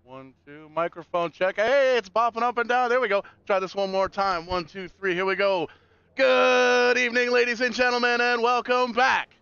1, 2, microphone check. Hey, it's popping up and down. There we go. Try this one more time. 1, 2, 3. Here we go. Good evening, ladies and gentlemen, and welcome back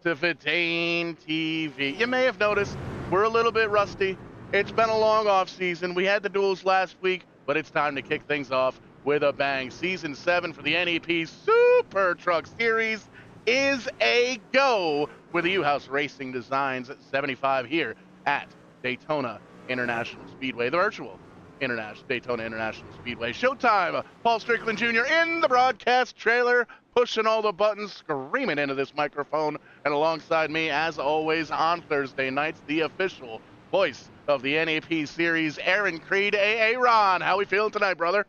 to VidaneTV. You may have noticed we're a little bit rusty. It's been a long off season. We had the duels last week, but it's time to kick things off with a bang. Season 7 for the NEP Super Truck Series is a go with the U-House Racing Designs 75 here at Daytona International Speedway, the virtual Daytona International Speedway. Showtime. Paul Strickland Jr. in the broadcast trailer, pushing all the buttons, screaming into this microphone, and alongside me, as always, on Thursday nights, the official voice of the NEP series, Aaron Creed, A.A. Ron. How we feeling tonight, brother?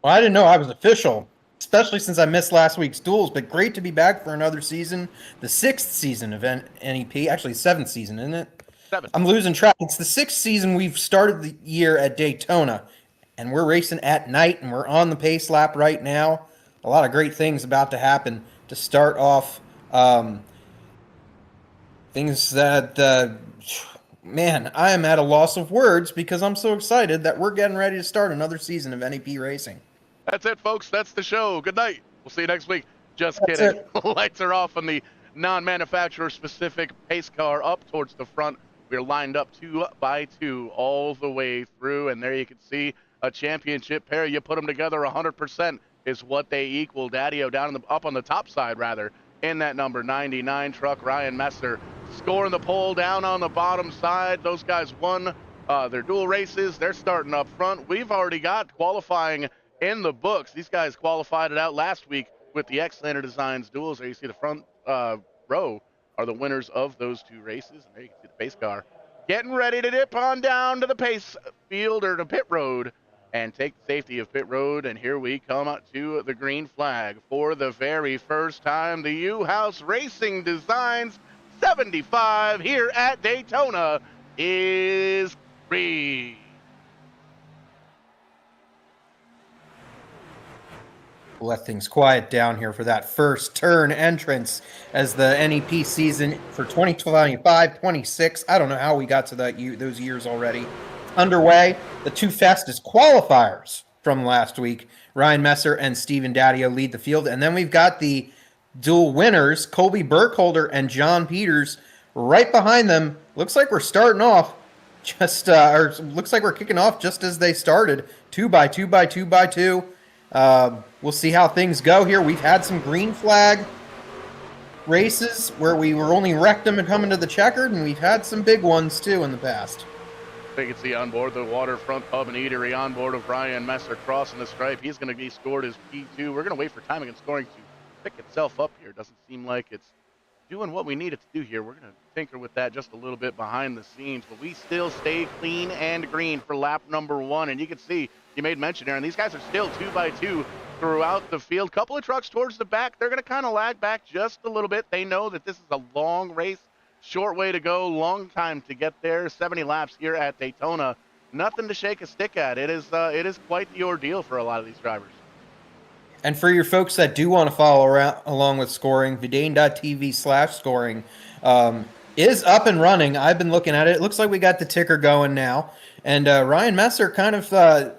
Well, I didn't know I was official, especially since I missed last week's duels, but great to be back for another season, the 6th season of NEP, actually 7th season, isn't it? 7. I'm losing track. It's the 6th season. We've started the year at Daytona, and we're racing at night, and we're on the pace lap right now. A lot of great things about to happen to start off. Things that, man, I am at a loss of words because I'm so excited that we're getting ready to start another season of NEP racing. That's it, folks. That's the show. Good night. We'll see you next week. Just That's kidding. it. Lights are off on the non-manufacturer specific pace car up towards the front. We're lined up 2 by 2 all the way through, and there you can see a championship pair. You put them together 100% is what they equal. Daddy-O down up on the top side, rather, in that number 99 truck. Ryan Messer scoring the pole down on the bottom side. Those guys won their dual races. They're starting up front. We've already got qualifying in the books. These guys qualified it out last week with the X-Lander Designs duels. There you see the front row are the winners of those 2 races. And there you can see the pace car getting ready to dip on down to the pace field or to pit road and take the safety of pit road. And here we come up to the green flag for the very first time. The U-House Racing Designs 75 here at Daytona is green. We'll let things quiet down here for that first turn entrance as the NEP season for 2025-26. I don't know how we got to those years already. Underway, the 2 fastest qualifiers from last week, Ryan Messer and Steven Daddio, lead the field. And then we've got the dual winners, Colby Burkholder and John Peters, right behind them. Looks like we're starting off or looks like we're kicking off just as they started, 2 by 2 by 2 by 2. We'll see how things go here. We've had some green flag races where we were only wrecked them and coming to the checkered, and we've had some big ones too in the past. You can see on board the Waterfront Pub and Eatery on board of Ryan Messer crossing the stripe. He's going to be scored as P2. We're going to wait for timing and scoring to pick itself up here. Doesn't seem like it's doing what we need it to do here. We're going to tinker with that just a little bit behind the scenes, but we still stay clean and green for lap number 1. And you can see, you made mention, Aaron, these guys are still 2 by 2 throughout the field. Couple of trucks towards the back. They're going to kind of lag back just a little bit. They know that this is a long race, short way to go, long time to get there. 70 laps here at Daytona. Nothing to shake a stick at. It is quite the ordeal for a lot of these drivers. And for your folks that do want to follow along with scoring, Vidane.tv/scoring is up and running. I've been looking at it. It looks like we got the ticker going now. And Ryan Messer kind of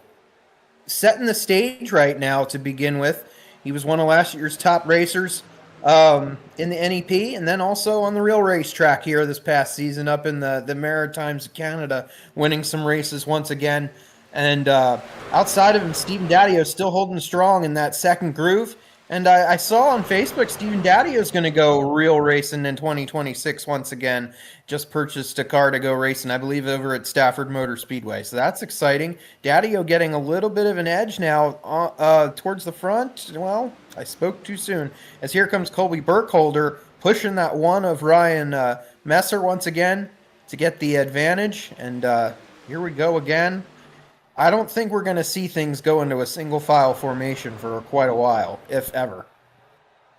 setting the stage right now to begin with. He was one of last year's top racers in the NEP, and then also on the real racetrack here this past season up in the Maritimes of Canada, winning some races once again. And outside of him, Steven Daddio is still holding strong in that second groove. And I saw on Facebook Steven Daddio is going to go real racing in 2026 once again. Just purchased a car to go racing, I believe, over at Stafford Motor Speedway. So that's exciting. Daddio getting a little bit of an edge now towards the front. Well, I spoke too soon. As here comes Colby Burkholder pushing that one of Ryan Messer once again to get the advantage. And here we go again. I don't think we're going to see things go into a single file formation for quite a while, if ever.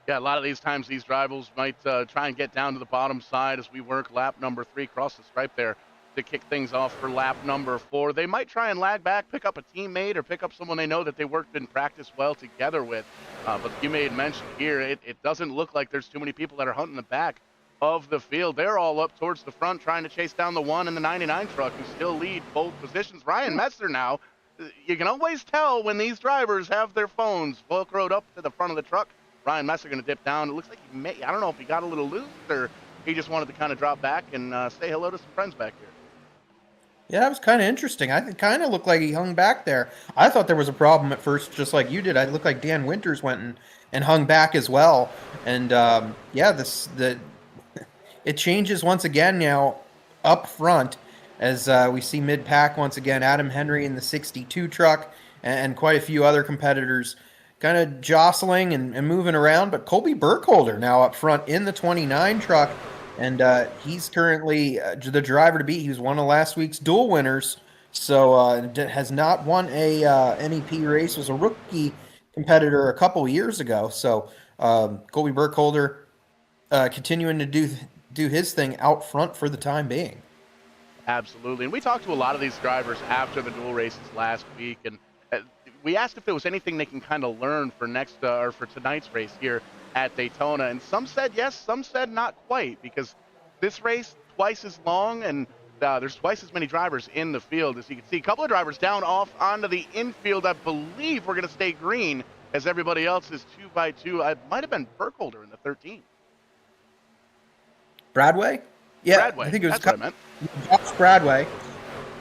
Yeah, a lot of these times these drivers might try and get down to the bottom side as we work lap number 3, cross the stripe there to kick things off for lap number 4. They might try and lag back, pick up a teammate, or pick up someone they know that they worked in practice well together with. But you made mention here, it doesn't look like there's too many people that are hunting the back of the field. They're all up towards the front trying to chase down the 1 and the 99 truck who still lead both positions. Ryan Messer now, you can always tell when these drivers have their phones velcroed up to the front of the truck. Ryan Messer going to dip down. It looks like he may, I don't know if he got a little loose or he just wanted to kind of drop back and say hello to some friends back here. Yeah, that was kind of interesting. It kind of looked like he hung back there. I thought there was a problem at first, just like you did. It looked like Dan Winters went and hung back as well. And yeah, it changes once again now up front as we see mid-pack once again. Adam Henry in the 62 truck and quite a few other competitors kind of jostling and moving around. But Colby Burkholder now up front in the 29 truck. And he's currently the driver to beat. He was one of last week's dual winners, so has not won a NEP race. Was a rookie competitor a couple years ago. So Colby Burkholder continuing to do his thing out front for the time being. Absolutely, and we talked to a lot of these drivers after the dual races last week, and we asked if there was anything they can kind of learn for next or for tonight's race here at Daytona, and some said yes, some said not quite, because this race twice as long and there's twice as many drivers in the field. As you can see, a couple of drivers down off onto the infield. I believe we're going to stay green as everybody else is 2x2. It might have been Burkholder in the 13. Bradway? Yeah, Bradway. I think it was That's what I meant. Josh Bradway.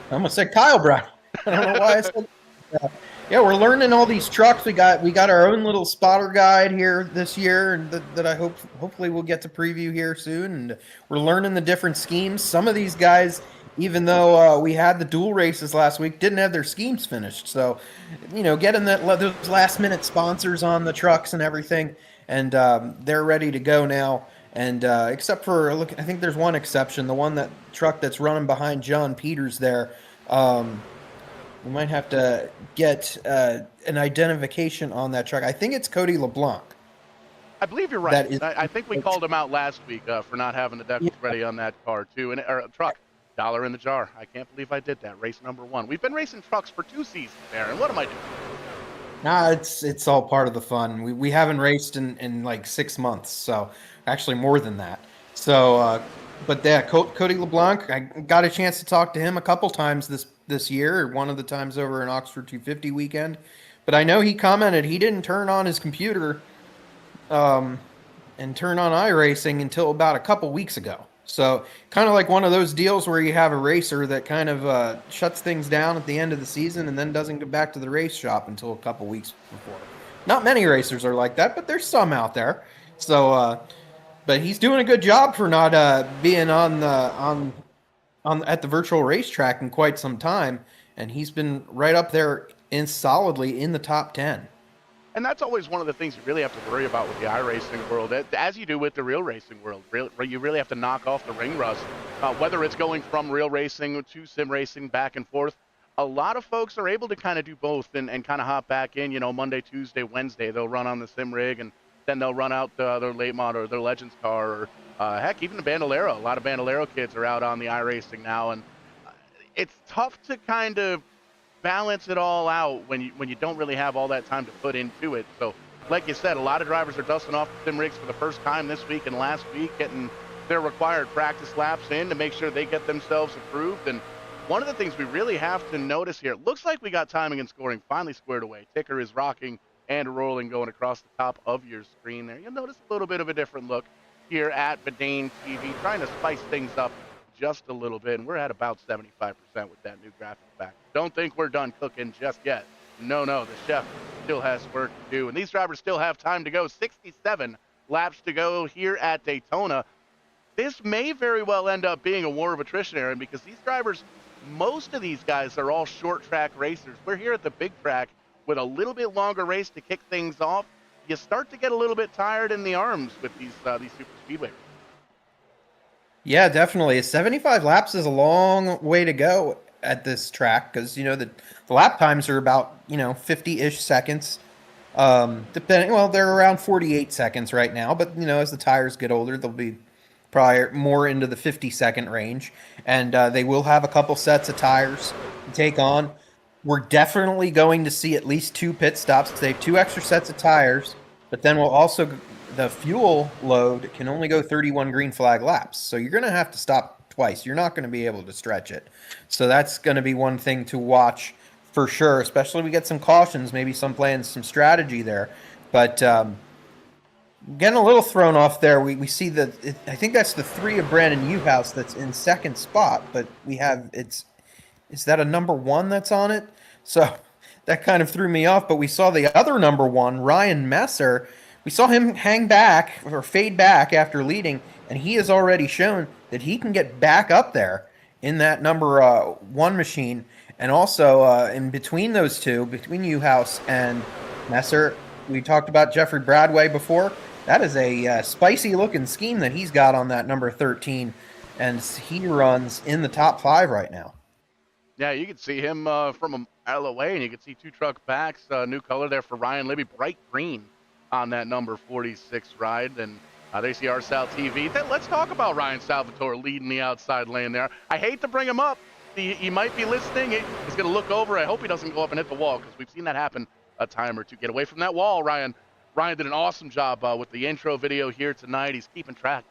I almost said Kyle Bradway. I don't know why I said that. Yeah, we're learning all these trucks. We got our own little spotter guide here this year, and that I hopefully we'll get to preview here soon. And we're learning the different schemes. Some of these guys, even though we had the dual races last week, didn't have their schemes finished. So, getting those last minute sponsors on the trucks and everything, and they're ready to go now. And except for I think there's one exception, the one truck that's running behind John Peters there. We might have to get an identification on that truck. I think it's Cody LeBlanc. I believe you're right. I think we called him out last week for not having the decals ready on that car too, or truck. $1 in the jar. I can't believe I did that. Race number 1. We've been racing trucks for 2 seasons, Aaron. What am I doing? Nah, it's all part of the fun. We haven't raced in like 6 months, so actually more than that. So, but yeah, Cody LeBlanc, I got a chance to talk to him a couple times this year, one of the times over in Oxford 250 weekend. But I know he commented he didn't turn on his computer and turn on iRacing until about a couple weeks ago. So kind of like one of those deals where you have a racer that kind of shuts things down at the end of the season and then doesn't get back to the race shop until a couple weeks before. Not many racers are like that, but there's some out there. So, but he's doing a good job for not being on at the virtual racetrack in quite some time, and he's been right up there solidly in the top 10. And that's always one of the things you really have to worry about with the iRacing world, as you do with the real racing world. You really have to knock off the ring rust, whether it's going from real racing to sim racing back and forth. A lot of folks are able to kind of do both and kind of hop back in, Monday, Tuesday, Wednesday. They'll run on the sim rig, and then they'll run out their late model or their Legends car, or heck, even the Bandolero. A lot of Bandolero kids are out on the iRacing now, and it's tough to kind of balance it all out when you don't really have all that time to put into it. So, like you said, a lot of drivers are dusting off the sim rigs for the first time this week and last week, getting their required practice laps in to make sure they get themselves approved. And one of the things we really have to notice here, it looks like we got timing and scoring finally squared away. Ticker is rocking and rolling, going across the top of your screen there. You'll notice a little bit of a different look here at VidaneTV, trying to spice things up just a little bit, and we're at about 75% with that new graphic back. Don't think we're done cooking just yet. No, the chef still has work to do, and these drivers still have time to go. 67 laps to go here at Daytona. This may very well end up being a war of attrition, Aaron, because these drivers, most of these guys are all short track racers. We're here at the big track with a little bit longer race to kick things off. You start to get a little bit tired in the arms with these super speedway races. Yeah, definitely. 75 laps is a long way to go at this track because, the lap times are about, 50-ish seconds. They're around 48 seconds right now, but, as the tires get older, they'll be probably more into the 50-second range. And they will have a couple sets of tires to take on. We're definitely going to see at least 2 pit stops. They have 2 extra sets of tires, but then the fuel load can only go 31 green flag laps. So you're going to have to stop twice. You're not going to be able to stretch it. So that's going to be one thing to watch for sure, especially we get some cautions, maybe some playing some strategy there. But getting a little thrown off there. We see that I think that's the 3 of Brandon Newhouse that's in second spot, but we have is that a number 1 that's on it? So that kind of threw me off. But we saw the other number 1, Ryan Messer. We saw him hang back or fade back after leading, and he has already shown that he can get back up there in that number 1 machine. And also in between those two, between Newhouse and Messer, we talked about Jeffrey Bradway before. That is a spicy looking scheme that he's got on that number 13, and he runs in the top 5 right now. Yeah, you can see him from a mile away, and you can see 2 truck backs, new color there for Ryan Libby, bright green on that number 46 ride. And there you see RSal-TV. Let's talk about Ryan Salvatore leading the outside lane there. I hate to bring him up. He might be listening. He's going to look over. I hope he doesn't go up and hit the wall, because we've seen that happen a time or two. Get away from that wall, Ryan. Ryan did an awesome job with the intro video here tonight. He's keeping track,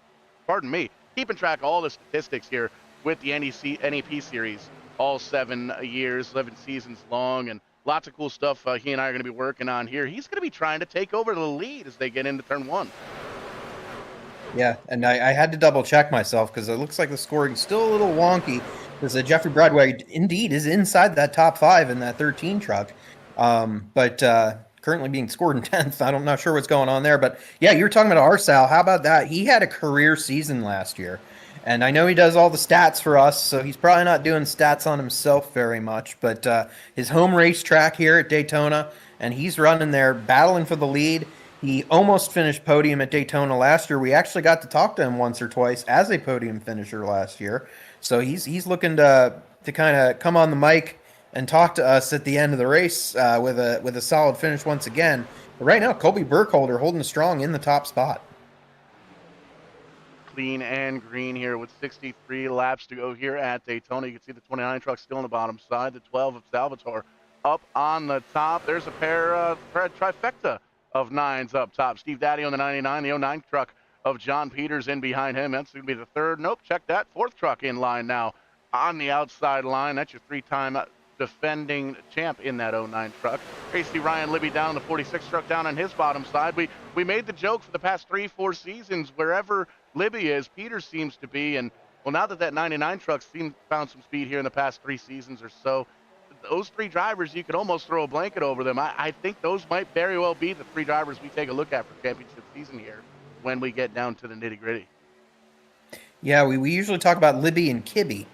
keeping track of all the statistics here with the NEPseries. All 7 years, 11 seasons long, and lots of cool stuff he and I are going to be working on here. He's going to be trying to take over the lead as they get into turn 1. Yeah, and I had to double check myself because it looks like the scoring's still a little wonky because Jeffrey Bradway indeed is inside that top 5 in that 13 truck, but currently being scored in 10th. I'm not sure what's going on there, but yeah, you were talking about Arsal. How about that? He had a career season last year. And I know he does all the stats for us, so he's probably not doing stats on himself very much. But his home racetrack here at Daytona, and he's running there battling for the lead. He almost finished podium at Daytona last year. We actually got to talk to him once or twice as a podium finisher last year. So he's looking to kind of come on the mic and talk to us at the end of the race with a solid finish once again. But right now, Colby Burkholder holding strong in the top spot. Clean and green here with 63 laps to go here at Daytona. You can see the 29 truck still on the bottom side, the 12 of Salvatore up on the top. There's a trifecta of 9s up top. Steve Daddy on the 99, the 09 truck of John Peters in behind him. That's going to be the 3rd. Nope, check that. 4th truck in line now on the outside line. That's your 3-time defending champ in that 09 truck. Tracy Ryan Libby down the 46 truck down on his bottom side. We made the joke for the past 3-4 seasons, wherever Libby is, Peters seems to be, and well, now that 99 truck found some speed here in the past 3 seasons or so, those 3 drivers, you could almost throw a blanket over them. I think those might very well be the 3 drivers we take a look at for championship season here when we get down to the nitty gritty. Yeah, we usually talk about Libby and Kibbe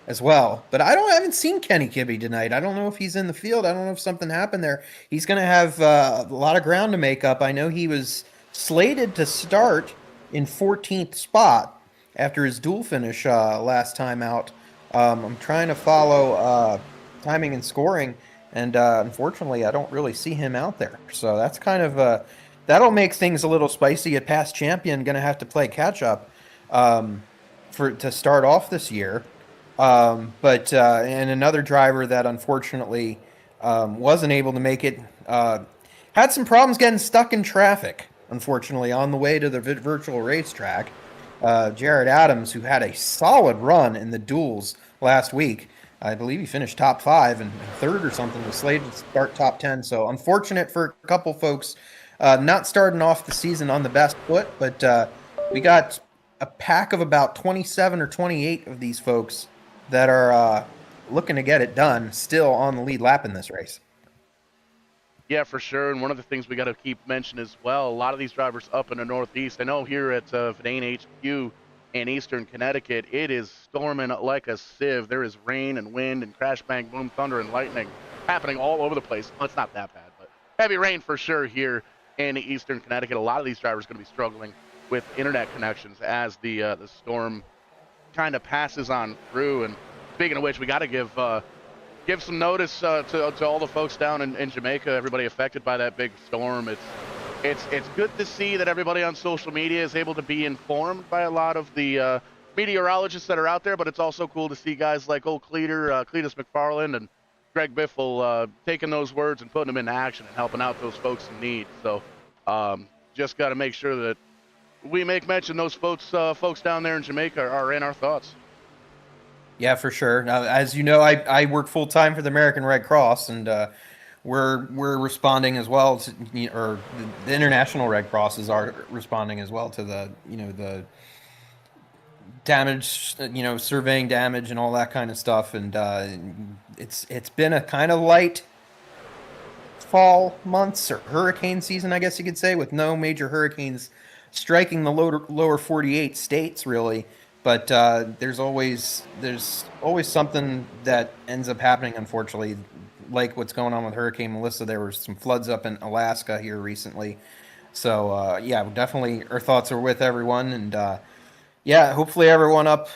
as well, but I haven't seen Kenny Kibbe tonight. I don't know if he's in the field. I don't know if something happened there. He's going to have a lot of ground to make up. I know he was slated to start in 14th spot after his dual finish last time out. I'm trying to follow timing and scoring, and unfortunately, I don't really see him out there. So that's kind of that'll make things a little spicy. A past champion going to have to play catch up to start off this year. But and another driver that unfortunately wasn't able to make it had some problems getting stuck in traffic. Unfortunately, on the way to the virtual racetrack, Jared Adams, who had a solid run in the duels last week, I believe he finished top 5 and 3rd or something, was slated to start top 10. So unfortunate for a couple folks not starting off the season on the best foot, but we got a pack of about 27 or 28 of these folks that are looking to get it done still on the lead lap in this race. Yeah, for sure. And one of the things we got to keep mentioning as well, a lot of these drivers up in the Northeast. I know here at Vidane HQ in Eastern Connecticut, it is storming like a sieve. There is rain and wind and crash, bang, boom, thunder and lightning happening all over the place. Well, it's not that bad, but heavy rain for sure here in Eastern Connecticut. A lot of these drivers are going to be struggling with internet connections as the storm kind of passes on through. And speaking of which, we got to give some notice to all the folks down in Jamaica, everybody affected by that big storm. It's good to see that everybody on social media is able to be informed by a lot of the meteorologists that are out there, but it's also cool to see guys like old Cletus McFarland and Greg Biffle taking those words and putting them into action and helping out those folks in need. So just got to make sure that we make mention those folks down there in Jamaica are in our thoughts. Yeah, for sure. Now, as you know, I work full time for the American Red Cross, and we're responding as well to, or the International Red Crosses are responding as well to the damage, surveying damage and all that kind of stuff. And it's been a kind of light fall months or hurricane season, I guess you could say, with no major hurricanes striking the lower 48 states really. But there's always something that ends up happening, unfortunately, like what's going on with Hurricane Melissa. There were some floods up in Alaska here recently. So yeah, definitely our thoughts are with everyone, and yeah, hopefully everyone up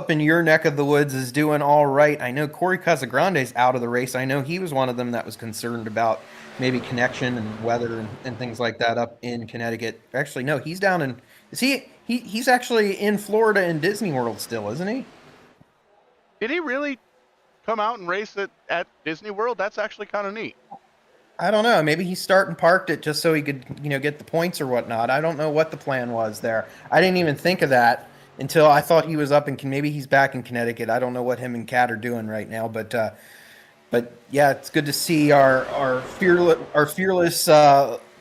in your neck of the woods is doing all right. I know Corey Casagrande's out of the race. I know he was one of them that was concerned about maybe connection and weather and things like that up in Connecticut. Actually, no, he's down in he's actually in Florida in Disney World still, isn't he? Did he really come out and race it at Disney World? That's actually kind of neat. I don't know. Maybe he started parked it just so he could, get the points or whatnot. I don't know what the plan was there. I didn't even think of that until I thought he was up in. Maybe he's back in Connecticut. I don't know what him and Kat are doing right now, but yeah, it's good to see our fearless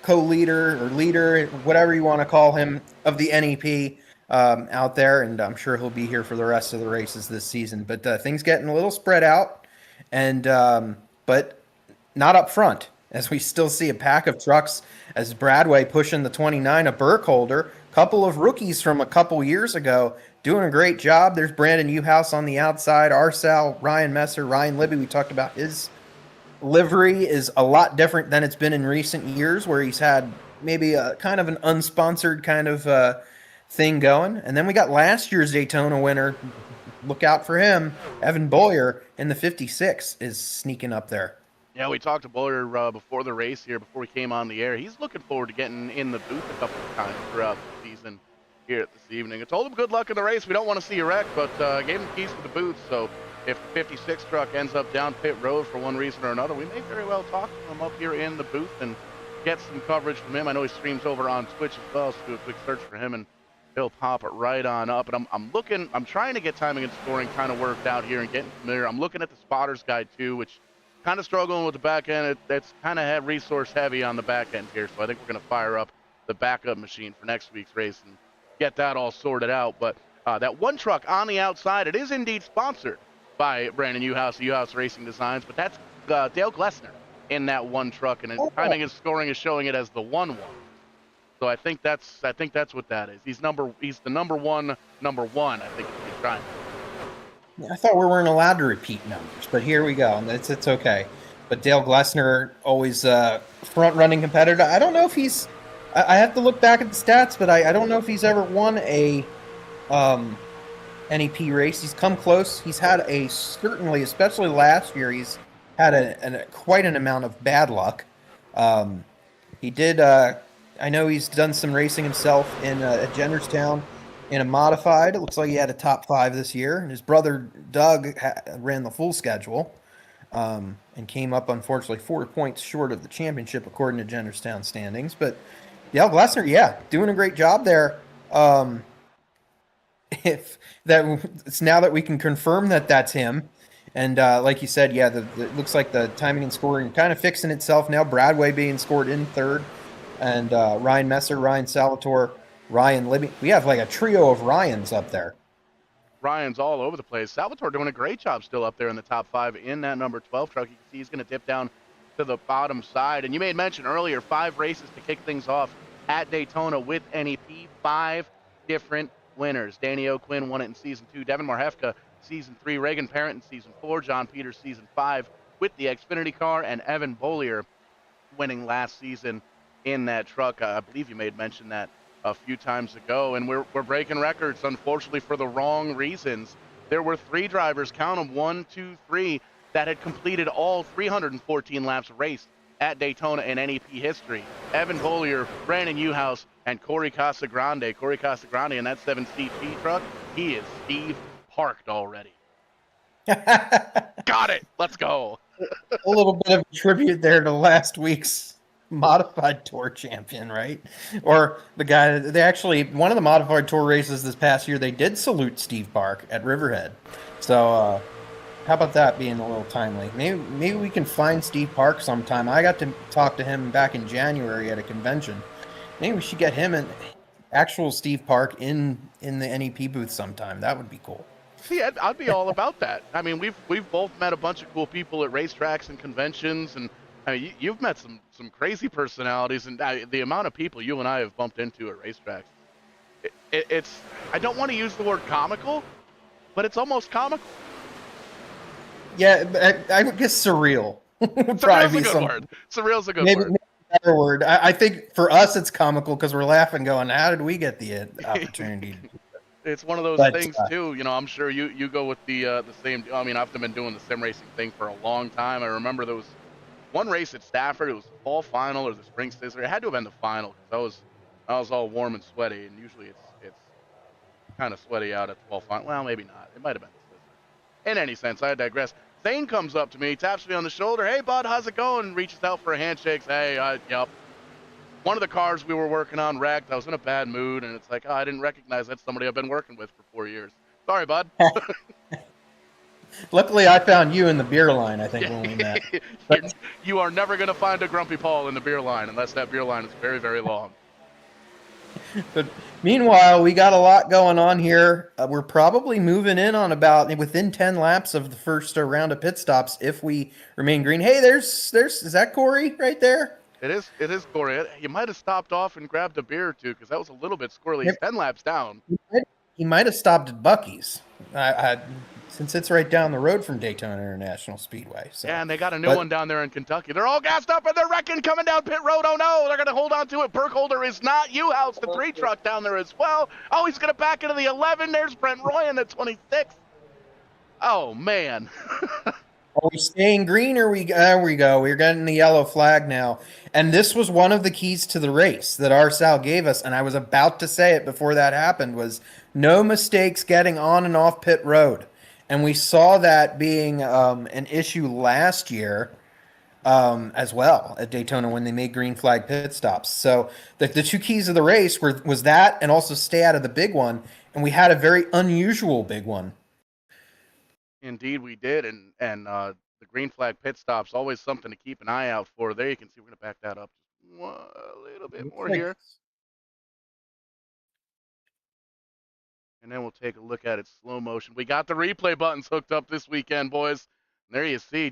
co-leader or leader, whatever you want to call him, of the NEP out there, and I'm sure he'll be here for the rest of the races this season. But things getting a little spread out, and but not up front, as we still see a pack of trucks as Bradway pushing the 29, a Burkholder, couple of rookies from a couple years ago doing a great job. There's Brandon Newhouse on the outside, Arsal, Ryan Messer, Ryan Libby. We talked about his livery is a lot different than it's been in recent years, where he's had maybe a kind of an unsponsored kind of thing going. And then we got last year's Daytona winner. Look out for him. Evan Boyer in the 56 is sneaking up there. Yeah, we talked to Boyer before the race here, before we came on the air. He's looking forward to getting in the booth a couple of times throughout the season here this evening. I told him good luck in the race. We don't want to see you wreck, but gave him keys to the booth. So if the 56 truck ends up down pit road for one reason or another, we may very well talk to him up here in the booth and get some coverage from him. I know he streams over on Twitch as well, so do a quick search for him and he'll pop it right on up. And I'm trying to get timing and scoring kind of worked out here and getting familiar. I'm looking at the spotter's guide too, which kind of struggling with the back end. It's kind of resource heavy on the back end here, so I think we're going to fire up the backup machine for next week's race and get that all sorted out. But that one truck on the outside, it is indeed sponsored by Brandon Newhouse, Newhouse Racing Designs, but that's Dale Glessner in that one truck, and timing and scoring is showing it as the 1-1. So I think that's what that is. He's the number one. I think he's trying. I thought we weren't allowed to repeat numbers, but here we go. It's okay. But Dale Glessner, always front-running competitor. I don't know if he's – I have to look back at the stats, but I don't know if he's ever won a NEP race. He's come close. He's had certainly, especially last year, he's had quite an amount of bad luck. He did I know he's done some racing himself at Jennerstown in a modified. It looks like he had a top 5 this year. And his brother Doug ran the full schedule and came up, unfortunately, 4 points short of the championship, according to Jennerstown standings. But Dale Glessner, yeah, doing a great job there. It's now that we can confirm that that's him. And like you said, yeah, it looks like the timing and scoring kind of fixing itself now. Bradway being scored in third. And Ryan Messer, Ryan Salvatore, Ryan Libby. We have like a trio of Ryans up there. Ryan's all over the place. Salvatore doing a great job still up there in the top 5 in that number 12 truck. You can see he's going to dip down to the bottom side. And you made mention earlier, 5 races to kick things off at Daytona with NEP. 5 different winners. Danny O'Quinn won it in Season 2. Devin Marhefka, Season 3. Reagan Parent in Season 4. John Peters, Season 5 with the Xfinity car. And Evan Bollier winning last season in that truck. I believe you made mention that a few times ago, and we're breaking records, unfortunately, for the wrong reasons. There were 3 drivers, count them, 1, 2, 3, that had completed all 314 laps raced at Daytona in NEP history. Evan Bollier, Brandon Newhouse, and Corey Casagrande. Corey Casagrande in that 7-seat P truck, he is Steve parked already. Got it. Let's go. A little bit of a tribute there to last week's modified tour champion, right? Or the guy they actually one of the modified tour races this past year they did salute Steve Park at Riverhead. So how about that being a little timely? Maybe we can find Steve Park sometime. I got to talk to him back in January at a convention. Maybe we should get him and actual Steve Park in the NEP booth sometime. That would be cool. See, I'd be all about that. I mean, we've both met a bunch of cool people at racetracks and conventions, and I mean, you've met some crazy personalities, and the amount of people you and I have bumped into at racetracks, it's I don't want to use the word comical, but it's almost comical. Yeah, I guess surreal would Surreal's probably a be good some word. Surreal's a good maybe, word. maybe a better word. I think for us it's comical because we're laughing, going, "How did we get the opportunity?" It's one of those But things too. You know, I'm sure you go with the same. I mean, I've been doing the sim racing thing for a long time. I remember there was one race at Stafford. It was the fall final or the spring sizzler. It had to have been the final because I was all warm and sweaty, and usually it's kind of sweaty out at the fall final. Well, maybe not. It might have been the sizzler. In any sense, I digress. Zane comes up to me, taps me on the shoulder. Hey, bud, how's it going? Reaches out for a handshake. Hey, yep. One of the cars we were working on wrecked. I was in a bad mood, and it's like, oh, I didn't recognize that's somebody I've been working with for 4 years. Sorry, bud. luckily, I found you in the beer line. I think Yeah. when we met. But You are never going to find a Grumpy Paul in the beer line unless that beer line is very, very long. But meanwhile, we got a lot going on here. We're probably moving in on about within 10 laps of the first round of pit stops if we remain green. Hey, there's is that Corey right there? It is, Corey. You might have stopped off and grabbed a beer or two because that was a little bit squirrely. He's Yep. 10 laps down. He might have stopped at Bucky's, since it's right down the road from Daytona International Speedway. So, Yeah, and they got a new but one down there in Kentucky. They're all gassed up and they're wrecking coming down pit road. Oh no, they're going to hold on to it. Burkholder is not. U-House, the 3 truck down there as well. Oh, he's going to back into the 11. There's Brent Roy in the 26. Oh, man. are we staying green or there we go. We're getting the yellow flag now. And this was one of the keys to the race that RSal gave us. And I was about to say it before that happened was no mistakes getting on and off pit road. And we saw that being an issue last year as well at Daytona when they made green flag pit stops. So the two keys of the race was that and also stay out of the big one. And we had a very unusual big one. Indeed, we did. And the green flag pit stop's always something to keep an eye out for. There you can see we're going to back that up just a little bit more here. And then we'll take a look at it slow motion. We got the replay buttons hooked up this weekend, boys. And there you see,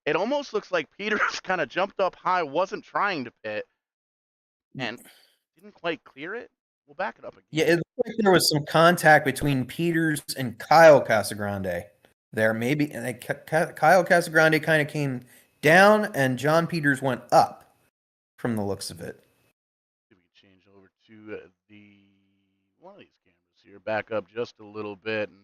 it almost looks like Peters kind of jumped up high, wasn't trying to pit, and didn't quite clear it. We'll back it up again. Yeah, it looked like there was some contact between Peters and Kyle Casagrande there. Maybe and Kyle Casagrande kind of came down, and John Peters went up from the looks of it. We can change over to the one of these cameras here, back up just a little bit, and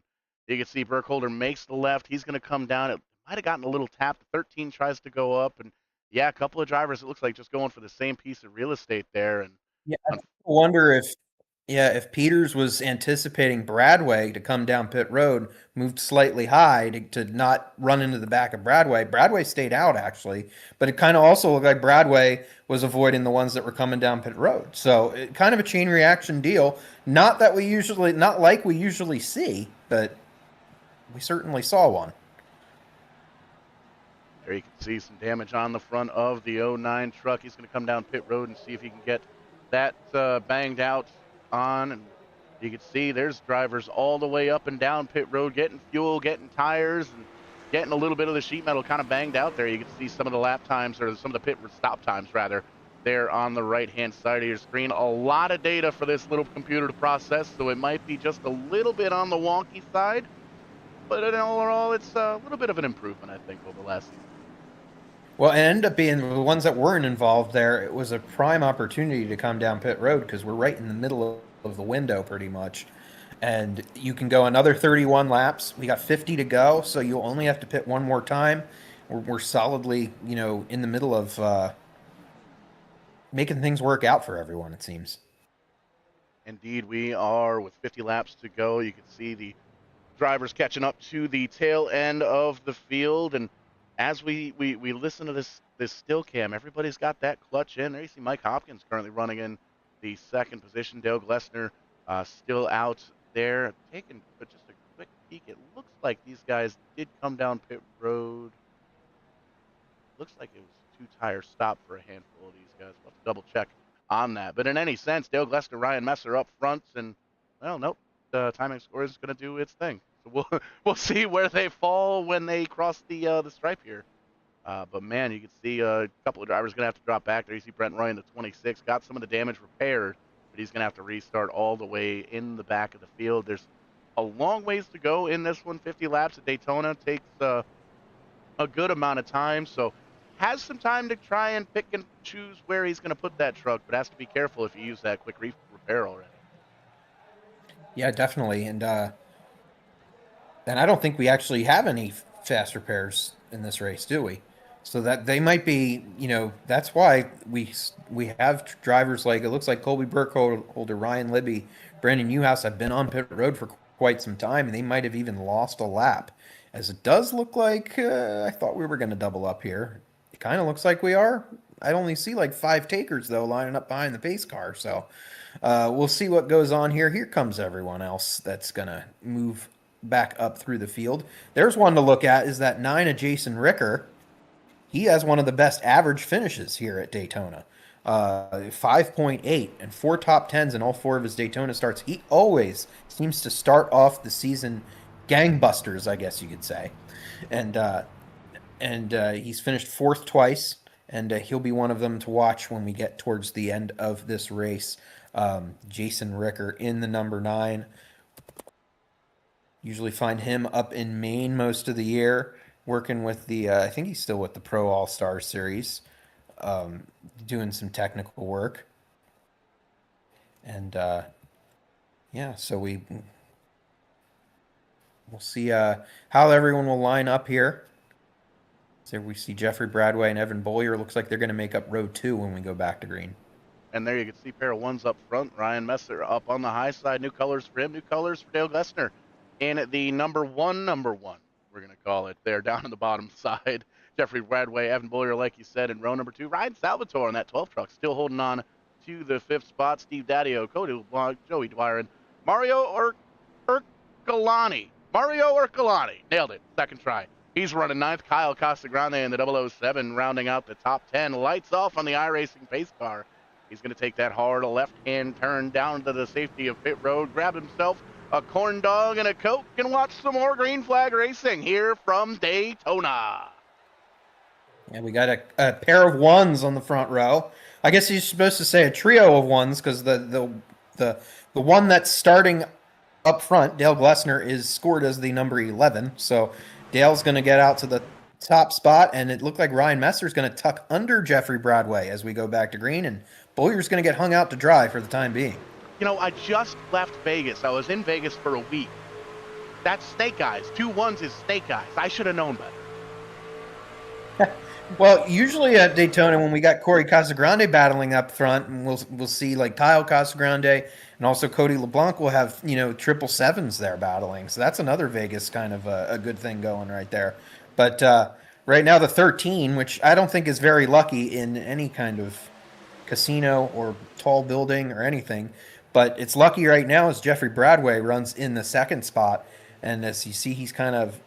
you can see Burkholder makes the left. He's going to come down. It might have gotten a little tap. 13 tries to go up, and yeah, a couple of drivers. It looks like just going for the same piece of real estate there, and Yeah, I wonder if Peters was anticipating Bradway to come down pit road, moved slightly high to not run into the back of Bradway. Bradway stayed out actually, but it kind of also looked like Bradway was avoiding the ones that were coming down pit road. So it kind of a chain reaction deal. Not like we usually see, but we certainly saw one. there you can see some damage on the front of the 09 truck. He's going to come down pit road and see if he can get that banged out on. And you can see there's drivers all the way up and down pit road getting fuel, getting tires, and getting a little bit of the sheet metal kind of banged out there. You can see some of the lap times, or some of the pit stop times, rather, there on the right-hand side of your screen. A lot of data for this little computer to process, so it might be just a little bit on the wonky side. But in overall, it's a little bit of an improvement, I think, over last season. Well, it ended up being the ones that weren't involved there. It was a prime opportunity to come down pit road because we're right in the middle of the window pretty much. And you can go another 31 laps. We got 50 to go, so you'll only have to pit one more time. We're solidly, in the middle of making things work out for everyone, it seems. Indeed, we are with 50 laps to go. You can see the drivers catching up to the tail end of the field, and as we listen to this still cam, everybody's got that clutch in. There you see Mike Hopkins currently running in the second position. Dale Glessner still out there. Taking just a quick peek, it looks like these guys did come down pit road. Looks like it was a two-tire stop for a handful of these guys. We'll have to double check on that. But in any sense, Dale Glessner, Ryan Messer up front, and well, nope, the timing score is going to do its thing. So we'll see where they fall when they cross the stripe here. But man, you can see a couple of drivers going to have to drop back there. You see Brent Roy in the 26, got some of the damage repaired, but he's going to have to restart all the way in the back of the field. There's a long ways to go in this one. 50 laps at Daytona takes a good amount of time, so has some time to try and pick and choose where he's going to put that truck, but has to be careful if you use that quick repair already. Yeah, definitely. And I don't think we actually have any fast repairs in this race, do we? So that they might be, that's why we have drivers like, it looks like Colby Burkholder, Ryan Libby, Brandon Newhouse have been on pit road for quite some time, and they might have even lost a lap. As it does look like, I thought we were going to double up here. It kind of looks like we are. I only see like 5 takers though lining up behind the pace car. So we'll see what goes on here. Here comes everyone else that's going to move back up through the field. There's one to look at, is that 9 of Jason Ricker. He has one of the best average finishes here at Daytona. 5.8 and 4 top 10s in all 4 of his Daytona starts. He always seems to start off the season gangbusters, I guess you could say. And he's finished 4th twice, and he'll be one of them to watch when we get towards the end of this race. Jason Ricker in the number 9. Usually find him up in Maine most of the year, working with the, I think he's still with the Pro All-Star Series, doing some technical work. And, yeah, so we'll see how everyone will line up here. So we see Jeffrey Bradway and Evan Bollier. Looks like they're going to make up row 2 when we go back to green. And there you can see pair of ones up front. Ryan Messer up on the high side. New colors for him. New colors for Dale Glessner. And the number one, we're going to call it there down on the bottom side. Jeffrey Bradway, Evan Bollier, like you said, in row number 2. Ryan Salvatore on that 12 truck, still holding on to the 5th spot. Steve Daddio, Cody LeBlanc, Joey Dwyer, and Mario Urcolani. Mario Urcolani. Nailed it. Second try. He's running 9th. Kyle Casagrande in the 007, rounding out the top 10. Lights off on the iRacing pace car. He's going to take that hard left-hand turn down to the safety of pit road, grab himself a corn dog and a Coke, and watch some more green flag racing here from Daytona. Yeah, we got a pair of ones on the front row. I guess you're supposed to say a trio of ones, because the one that's starting up front, Dale Glessner, is scored as the number 11. So Dale's going to get out to the top spot, and it looked like Ryan Messer is going to tuck under Jeffrey Bradway as we go back to green, and Boyer's going to get hung out to dry for the time being. You know, I just left Vegas. I was in Vegas for a week. That's snake eyes. 2 ones is snake eyes. I should have known better. Well, usually at Daytona, when we got Corey Casagrande battling up front, and we'll see like Kyle Casagrande and also Cody LeBlanc will have, 777s there battling. So that's another Vegas kind of a good thing going right there. But right now the 13, which I don't think is very lucky in any kind of casino or tall building or anything, but it's lucky right now as Jeffrey Bradway runs in the 2nd spot. And as you see, he's kind of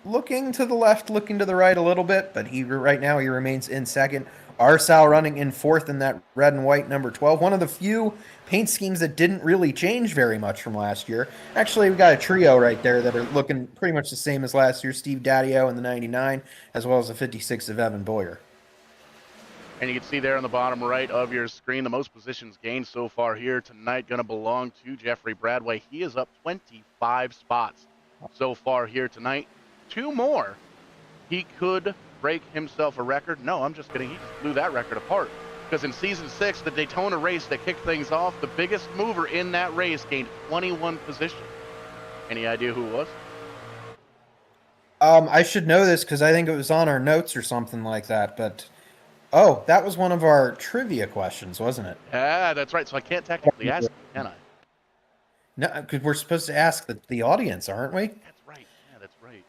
looking to the left, looking to the right a little bit, but right now he remains in 2nd. Arsal running in 4th in that red and white number 12. One of the few paint schemes that didn't really change very much from last year. Actually, we got a trio right there that are looking pretty much the same as last year. Steve Daddio in the 99, as well as the 56 of Evan Boyer. And you can see there on the bottom right of your screen, the most positions gained so far here tonight going to belong to Jeffrey Bradway. He is up 25 spots so far here tonight. 2 more. He could break himself a record. No, I'm just kidding. He just blew that record apart. Because in Season 6, the Daytona race that kicked things off, the biggest mover in that race gained 21 positions. Any idea who it was? I should know this because I think it was on our notes or something like that, but... Oh, that was one of our trivia questions, wasn't it? Yeah, that's right. So I can't technically ask, can I? No, because we're supposed to ask the audience, aren't we? That's right. Yeah, that's right.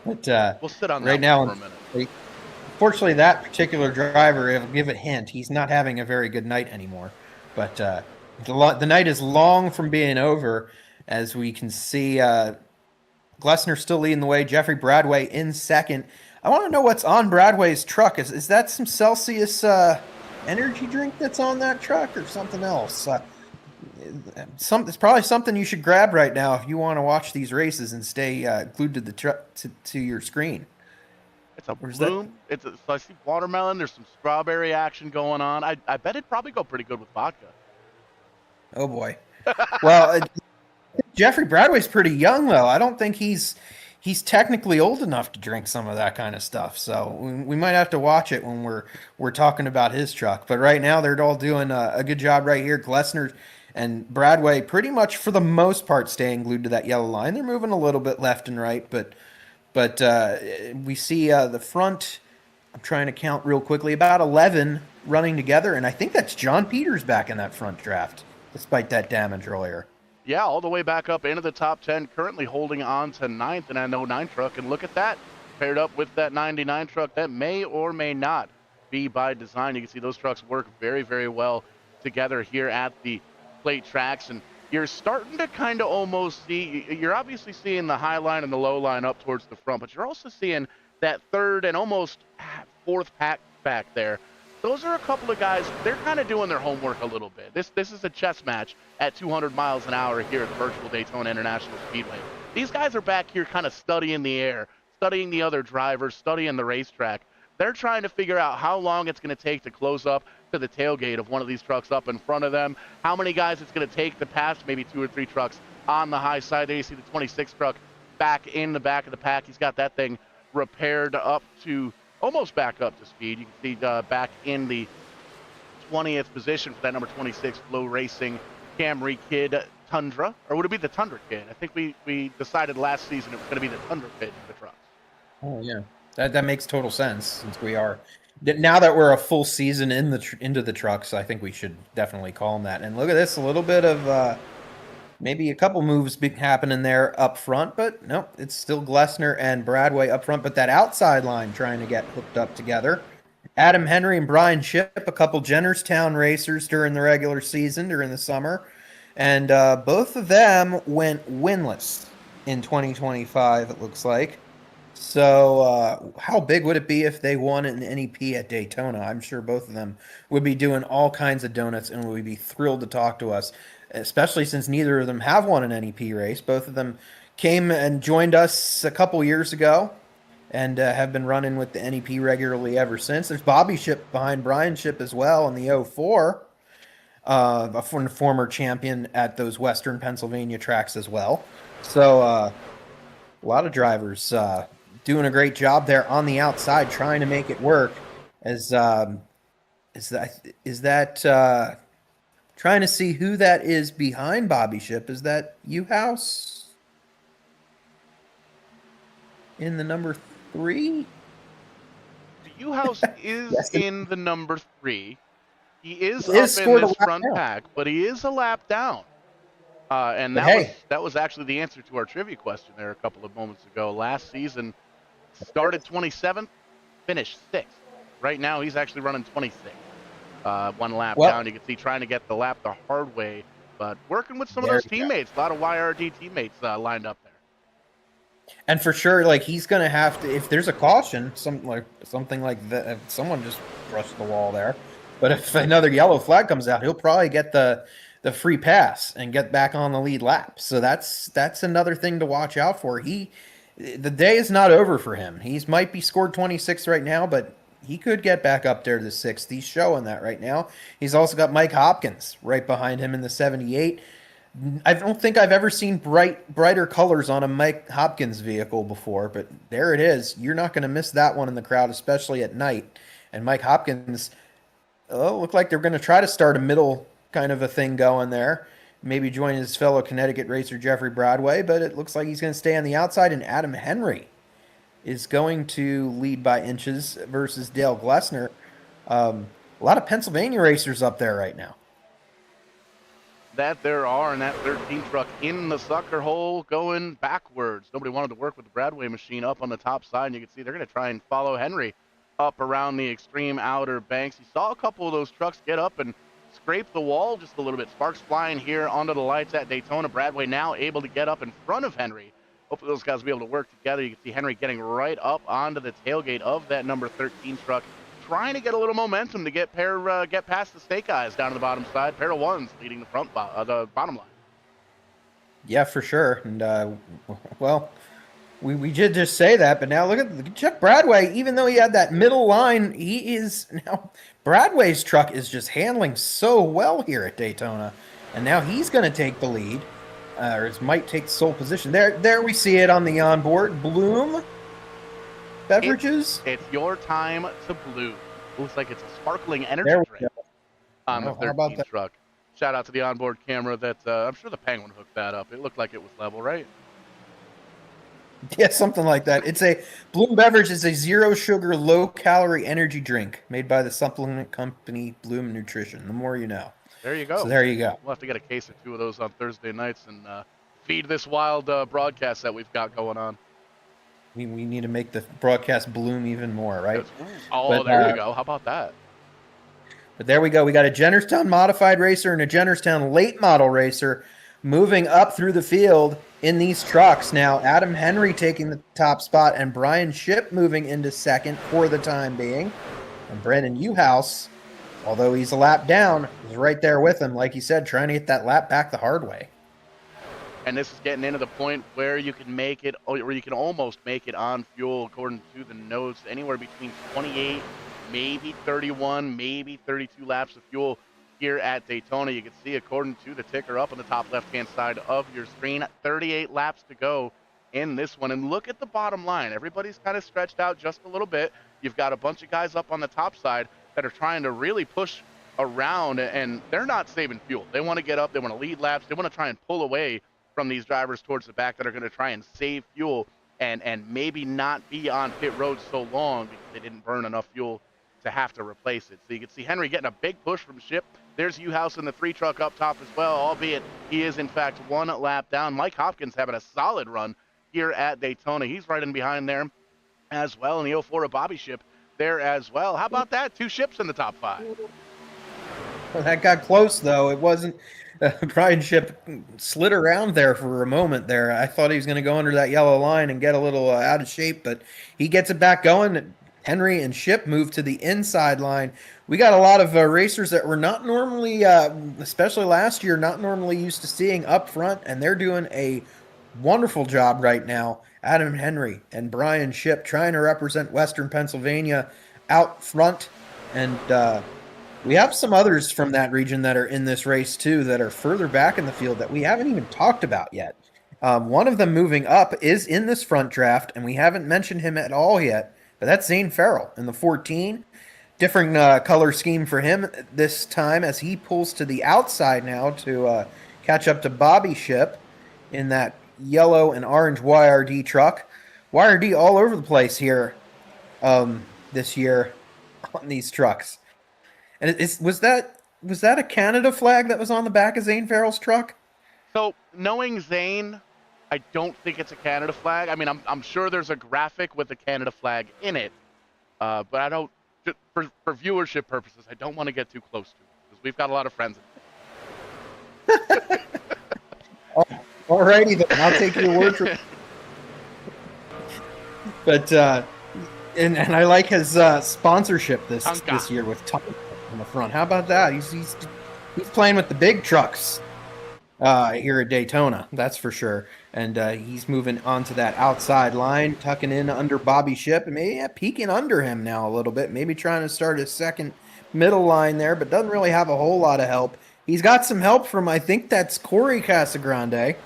But We'll sit on right that one now, for a minute. unfortunately, that particular driver, it'll give a hint, he's not having a very good night anymore. But the night is long from being over, as we can see. Glessner still leading the way. Jeffrey Bradway in second. I want to know what's on Bradway's truck. Is that some Celsius energy drink that's on that truck, or something else? It's probably something you should grab right now if you want to watch these races and stay glued to the to your screen. It's a Or is that? bloom. So I see watermelon. There's some strawberry action going on. I bet it'd probably go pretty good with vodka. Oh boy. Well, Jeffrey Bradway's pretty young though. I don't think he's technically old enough to drink some of that kind of stuff. So we might have to watch it when we're talking about his truck. But right now they're all doing a good job right here. Glessner and Bradway pretty much for the most part staying glued to that yellow line. They're moving a little bit left and right, but we see the front. I'm trying to count real quickly. About 11 running together, and I think that's John Peters back in that front draft, despite that damage earlier. Yeah, all the way back up into the top 10, currently holding on to 9th in an 09 truck. And look at that, paired up with that 99 truck. That may or may not be by design. You can see those trucks work very, very well together here at the plate tracks. And you're starting to kind of almost see, you're obviously seeing the high line and the low line up towards the front, but you're also seeing that third and almost fourth pack back there. Those are a couple of guys, they're kind of doing their homework a little bit. This is a chess match at 200 miles an hour here at the virtual Daytona International Speedway. These guys are back here kind of studying the air, studying the other drivers, studying the racetrack. They're trying to figure out how long it's going to take to close up to the tailgate of one of these trucks up in front of them, how many guys it's going to take to pass maybe 2 or 3 trucks on the high side. There you see the 26 truck back in the back of the pack. He's got that thing repaired up to almost back up to speed. You can see back in the 20th position for that number 26 Flow Racing Camry Kid Tundra. Or would it be the Tundra Kid? I think we decided last season it was going to be the Tundra Kid for the trucks. Oh yeah, that makes total sense since we are now that we're a full season into the trucks. I think we should definitely call them that. And look at this, a little bit of maybe a couple moves happening there up front, but no, it's still Glessner and Bradway up front. But that outside line trying to get hooked up together. Adam Henry and Brian Shipp, a couple Jennerstown racers during the regular season, during the summer. And both of them went winless in 2025, it looks like. So how big would it be if they won an NEP at Daytona? I'm sure both of them would be doing all kinds of donuts and would be thrilled to talk to us, especially since neither of them have won an NEP race. Both of them came and joined us a couple years ago and have been running with the NEP regularly ever since. There's Bobby Shipp behind Brian Shipp as well in the 04, a former champion at those Western Pennsylvania tracks as well. So a lot of drivers doing a great job there on the outside, trying to make it work. Is that trying to see who that is behind Bobby Shipp? Is that U-House in the number 3? U-House is Yes. in the number 3. He is He up is in scored a this lap front down. pack, but he is a lap down. And But that hey. that was actually the answer to our trivia question there a couple of moments ago. Last season, started 27th, finished 6th. Right now, he's actually running 26th. 1 lap down. You can see trying to get the lap the hard way, but working with some of those teammates. A lot of YRD teammates lined up there. And for sure, like he's gonna have to, if there's a caution, something like that, if someone just brushed the wall there. But if another yellow flag comes out, he'll probably get the free pass and get back on the lead lap. So that's another thing to watch out for. The day is not over for him. He's might be scored 26 right now, but he could get back up there to the 6th. He's showing that right now. He's also got Mike Hopkins right behind him in the 78. I don't think I've ever seen brighter colors on a Mike Hopkins vehicle before, but there it is. You're not going to miss that one in the crowd, especially at night. And Mike Hopkins, looked like they're going to try to start a middle kind of a thing going there. Maybe join his fellow Connecticut racer Jeffrey Bradway, but it looks like he's going to stay on the outside. And Adam Henry is going to lead by inches versus Dale Glessner. A lot of Pennsylvania racers up there right now. that there are, and that 13 truck in the sucker hole going backwards. Nobody wanted to work with the Bradway machine up on the top side, and you can see they're going to try and follow Henry up around the extreme outer banks. You saw a couple of those trucks get up and scrape the wall just a little bit. Sparks flying here onto the lights at Daytona. Bradway now able to get up in front of Henry. Hopefully those guys will be able to work together. You can see Henry getting right up onto the tailgate of that number 13 truck, trying to get a little momentum to get past the Snake Eyes down to the bottom side. Pair of ones leading the the bottom line. Yeah, for sure. And well, we did just say that, but now look at Chuck Bradway. Even though he had that middle line, he is now Bradway's truck is just handling so well here at Daytona, and now he's going to take the lead, or might take the sole position. There we see it on the onboard. Bloom Beverages. It's your time to bloom. Looks like it's a sparkling energy drink on the 13 truck. Shout out to the onboard camera that I'm sure the Penguin hooked that up. It looked like it was level, right? Yeah, something like that. It's a Bloom Beverage is a zero sugar, low calorie energy drink made by the supplement company Bloom Nutrition. The more you know. There you go. So there you go. We'll have to get a case or two of those on Thursday nights and feed this wild broadcast that we've got going on. We need to make the broadcast bloom even more, right? There you go. How about that? But there we go. We got a Jennerstown modified racer and a Jennerstown late model racer moving up through the field in these trucks. Now, Adam Henry taking the top spot and Brian Shipp moving into second for the time being. And Brandon Uhouse, although he's a lap down, is right there with him, like you said, trying to get that lap back the hard way. And this is getting into the point where you can make it, or you can almost make it on fuel, according to the notes, anywhere between 28, maybe 31, maybe 32 laps of fuel here at Daytona. You can see, according to the ticker up on the top left-hand side of your screen, 38 laps to go in this one. And look at the bottom line. Everybody's kind of stretched out just a little bit. You've got a bunch of guys up on the top side that are trying to really push around, and they're not saving fuel. They want to get up. They want to lead laps. They want to try and pull away from these drivers towards the back that are going to try and save fuel and maybe not be on pit road so long because they didn't burn enough fuel to have to replace it. So you can see Henry getting a big push from Shipp. There's Uhouse in the 3 truck up top as well, albeit he is in fact 1 lap down. Mike Hopkins having a solid run here at Daytona. He's right in behind there as well. And the 04 of Bobby Shipp there as well. How about that? 2 Shipps in the top 5. Well, that got close though. It wasn't. Brian Shipp slid around there for a moment there. I thought he was going to go under that yellow line and get a little out of shape, but he gets it back going. Henry and Shipp move to the inside line. We got a lot of racers that were not normally, especially last year, not normally used to seeing up front, and they're doing a wonderful job right now. Adam Henry and Brian Shipp trying to represent Western Pennsylvania out front, and we have some others from that region that are in this race too that are further back in the field that we haven't even talked about yet. One of them moving up is in this front draft, and we haven't mentioned him at all yet, but that's Zane Farrell in the 14. Different color scheme for him this time as he pulls to the outside now to catch up to Bobby Shipp in that yellow and orange YRD truck. YRD all over the place here this year on these trucks. And was that a Canada flag that was on the back of Zane Farrell's truck? So knowing Zane, I don't think it's a Canada flag. I mean, I'm sure there's a graphic with a Canada flag in it, but I don't. For viewership purposes, I don't want to get too close to it because we've got a lot of friends. Alrighty then, I'll take your word for it. But and I like his sponsorship this year with Tonka on the front. How about that? He's playing with the big trucks here at Daytona, that's for sure. And he's moving onto that outside line, tucking in under Bobby Shipp, and maybe peeking under him now a little bit. Maybe trying to start his second middle line there, but doesn't really have a whole lot of help. He's got some help from, I think that's Corey Casagrande.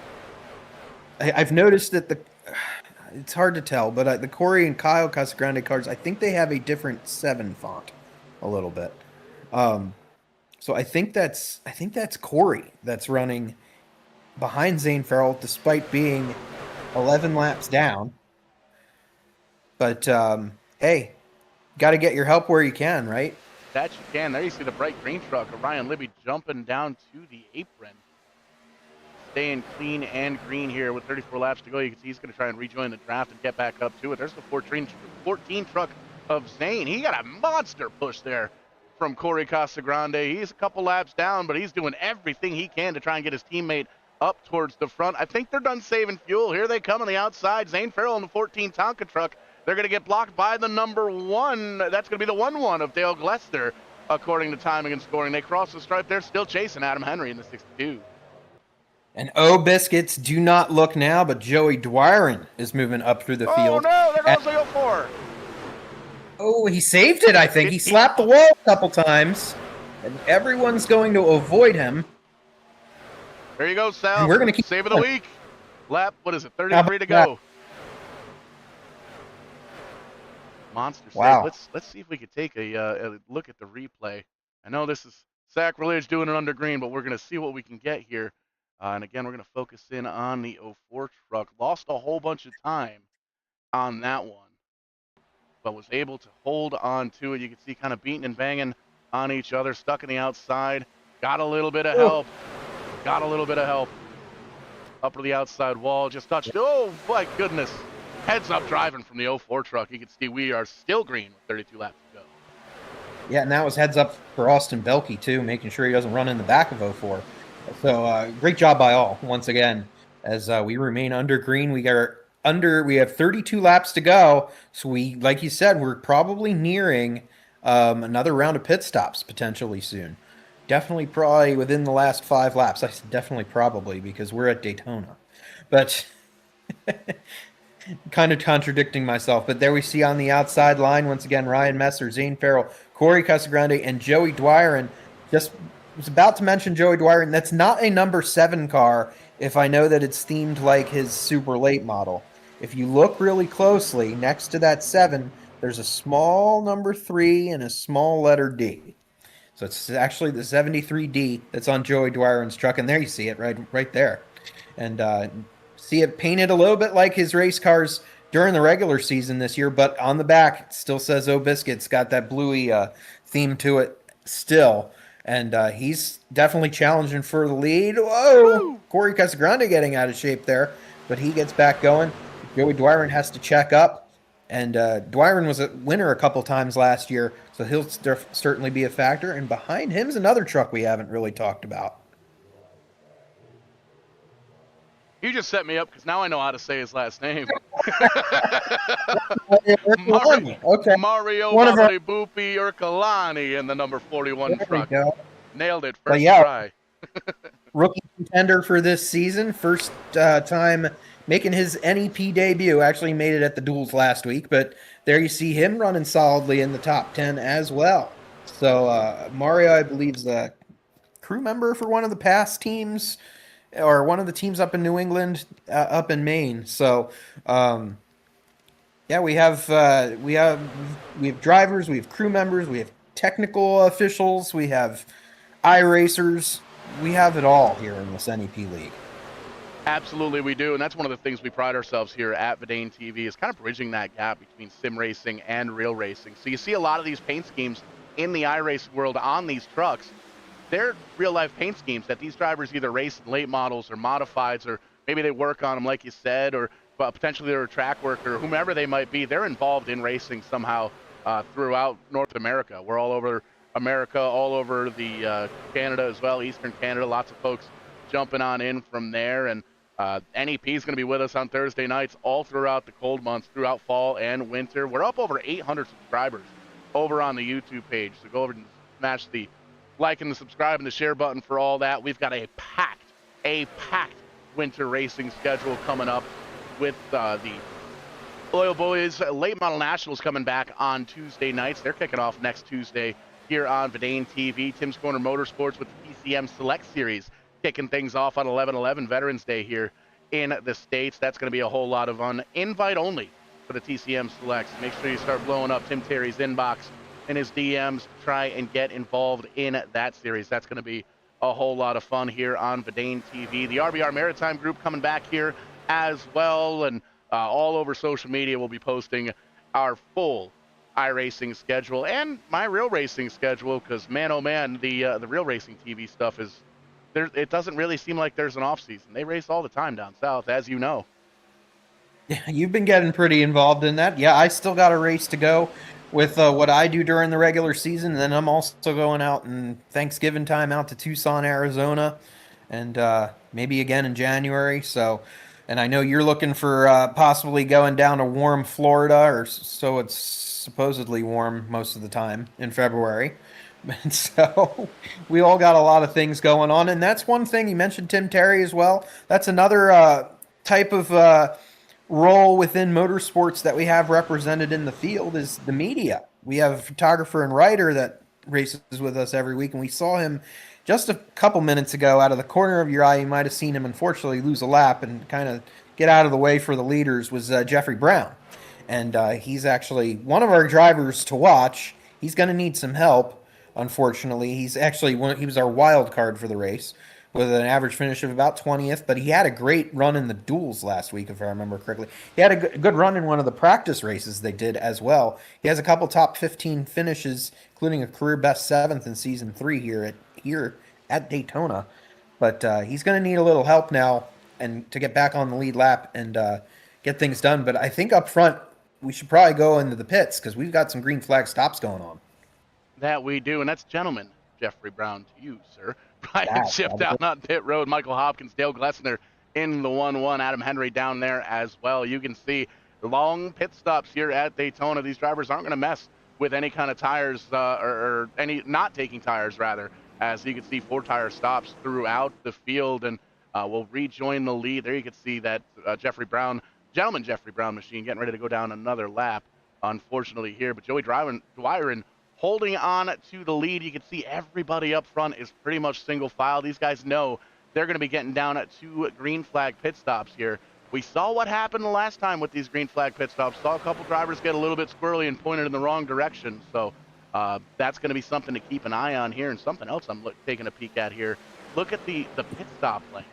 I've noticed that it's hard to tell, but the Corey and Kyle Casagrande cars, I think they have a different 7 font a little bit. So I think that's Corey that's running behind Zane Farrell despite being 11 laps down. But hey, got to get your help where you can, right? That you can. There you see the bright green truck of Ryan Libby jumping down to the apron staying clean and green here with 34 laps to go. You can see he's going to try and rejoin the draft and get back up to it. There's the 14 truck of Zane. He got a monster push there from Corey Casagrande. He's a couple laps down, but he's doing everything he can to try and get his teammate up towards the front. I think they're done saving fuel. Here they come on the outside. Zane Farrell in the 14 Tonka truck. They're going to get blocked by the number 1. That's going to be the 1-1 of Dale Glester, according to timing and scoring. They cross the stripe. They're still chasing Adam Henry in the 62. And Biscuits do not look now, but Joey Dwyron is moving up through the field. Oh, no, there goes the 04. Oh, he saved it, I think. He slapped the wall a couple times, and everyone's going to avoid him. There you go, Sal. And we're going to keep save of the week. Lap, what is it, 33 to go. Monster wow. save. Let's see if we could take a look at the replay. I know this is sacrilege doing it under green, but we're going to see what we can get here. And again, we're going to focus in on the 04 truck. Lost a whole bunch of time on that one, but was able to hold on to it. You can see kind of beating and banging on each other, stuck in the outside. Got a little bit of help. Got a little bit of help. Up to the outside wall, just touched. Oh, my goodness. Heads up driving from the 04 truck. You can see we are still green with 32 laps to go. Yeah, and that was heads up for Austin Belkey, too, making sure he doesn't run in the back of 04. So great job by all, once again, as we remain under green. We have 32 laps to go. So we, like you said, we're probably nearing another round of pit stops potentially soon. Definitely probably within the last 5 laps. I said definitely probably because we're at Daytona. But kind of contradicting myself. But there we see on the outside line, once again, Ryan Messer, Zane Farrell, Corey Casagrande, and Joey Dwyron. Just was about to mention Joey Dwyron. That's not a number 7 car if I know that it's themed like his super late model. If you look really closely, next to that 7, there's a small number 3 and a small letter D. So it's actually the 73D that's on Joey Dwyron's truck, and there you see it right there. And see it painted a little bit like his race cars during the regular season this year, but on the back it still says "Oh Biscuits." Got that bluey theme to it still, and he's definitely challenging for the lead. Whoa! Corey Casagrande getting out of shape there, but he gets back going. Joey Dwyron has to check up. And Dwyron was a winner a couple times last year, so he'll certainly be a factor. And behind him's another truck we haven't really talked about. You just set me up because now I know how to say his last name. Mario Boopy Urkalani in the number 41 truck. Nailed it first try. Rookie contender for this season. First time making his NEP debut. Actually made it at the duels last week, but there you see him running solidly in the top 10 as well. So Mario, I believe, is a crew member for one of the past teams, or one of the teams up in New England, up in Maine. So yeah, we have drivers, we have crew members, we have technical officials, we have iRacers. We have it all here in this NEP League. Absolutely, we do, and that's one of the things we pride ourselves here at VidaneTV is kind of bridging that gap between sim racing and real racing. So you see a lot of these paint schemes in the iRacing world on these trucks. They're real-life paint schemes that these drivers either race in late models or modifieds, or maybe they work on them, like you said, or potentially they're a track worker, whomever they might be. They're involved in racing somehow throughout North America. We're all over America, all over the Canada as well, Eastern Canada. Lots of folks jumping on in from there, and NEP is going to be with us on Thursday nights all throughout the cold months, throughout fall and winter. We're up over 800 subscribers over on the YouTube page, so go over and smash the like and the subscribe and the share button for all that. We've got a packed winter racing schedule coming up with the Oil Boys Late Model Nationals coming back on Tuesday nights. They're kicking off next Tuesday here on VidaneTV. Tim's Corner Motorsports with the TCM Select Series kicking things off on 11/11 Veterans Day here in the States. That's going to be a whole lot of fun. Invite only for the TCM Selects. Make sure you start blowing up Tim Terry's inbox in his DMs to try and get involved in that series. That's going to be a whole lot of fun here on VidaneTV. The RBR Maritime Group coming back here as well, and all over social media we'll be posting our full iRacing schedule and my real racing schedule, because man, oh man, the real racing TV stuff is it doesn't really seem like there's an off season. They race all the time down south, as you know. Yeah, you've been getting pretty involved in that. Yeah, I still got a race to go with what I do during the regular season. And then I'm also going out in Thanksgiving time out to Tucson, Arizona, and maybe again in January. So, and I know you're looking for possibly going down to warm Florida, or so it's supposedly warm most of the time in February. And so we all got a lot of things going on. And that's one thing you mentioned, Tim Terry, as well. That's another type of role within motorsports that we have represented in the field is the media. We have a photographer and writer that races with us every week, and we saw him just a couple minutes ago out of the corner of your eye. You might have seen him, unfortunately, lose a lap and kind of get out of the way for the leaders. Was Jeffrey Brown, and he's actually one of our drivers to watch. He's going to need some help. Unfortunately, he was our wild card for the race with an average finish of about 20th, but he had a great run in the duels last week, if I remember correctly. He had a good run in one of the practice races they did as well. He has a couple top 15 finishes, including a career best seventh in season 3 here at Daytona. But he's going to need a little help now and to get back on the lead lap and get things done. But I think up front we should probably go into the pits because we've got some green flag stops going on. That we do, and that's gentleman Jeffrey Brown to you, sir. Brian Yeah, Schiff down on pit road, Michael Hopkins, Dale Glessner in the 1-1, Adam Henry down there as well. You can see long pit stops here at Daytona. These drivers aren't going to mess with any kind of tires or any not taking tires, rather, as you can see 4-tire stops throughout the field, and will rejoin the lead. There you can see that Jeffrey Brown machine getting ready to go down another lap, unfortunately, here. But Joey Dwyron holding on to the lead. You can see everybody up front is pretty much single file. These guys know they're going to be getting down at 2 green flag pit stops here. We saw what happened the last time with these green flag pit stops. Saw a couple drivers get a little bit squirrely and pointed in the wrong direction. So that's going to be something to keep an eye on here. And something else I'm taking a peek at here. Look at the pit stop lane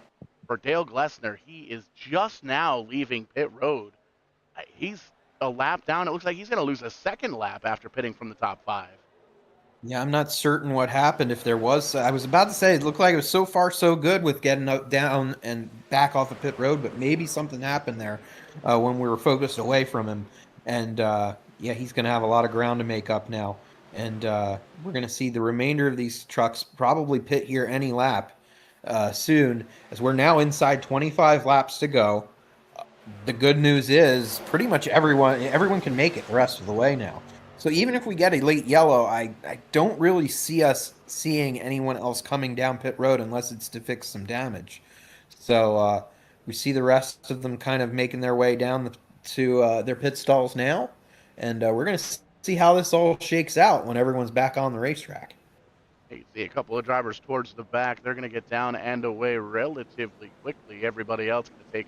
for Dale Glessner. He is just now leaving pit road. He's a lap down. It looks like he's going to lose a second lap after pitting from the top 5. Yeah, I'm not certain what happened. If there was, I was about to say it looked like it was so far so good with getting up, down and back off the pit road, but maybe something happened there when we were focused away from him. And yeah, he's going to have a lot of ground to make up now. And we're going to see the remainder of these trucks probably pit here any lap soon, as we're now inside 25 laps to go. The good news is pretty much everyone can make it the rest of the way now. So even if we get a late yellow, I don't really see us seeing anyone else coming down pit road unless it's to fix some damage. So we see the rest of them kind of making their way down to their pit stalls now, and we're going to see how this all shakes out when everyone's back on the racetrack. You see a couple of drivers towards the back. They're going to get down and away relatively quickly. Everybody else going to take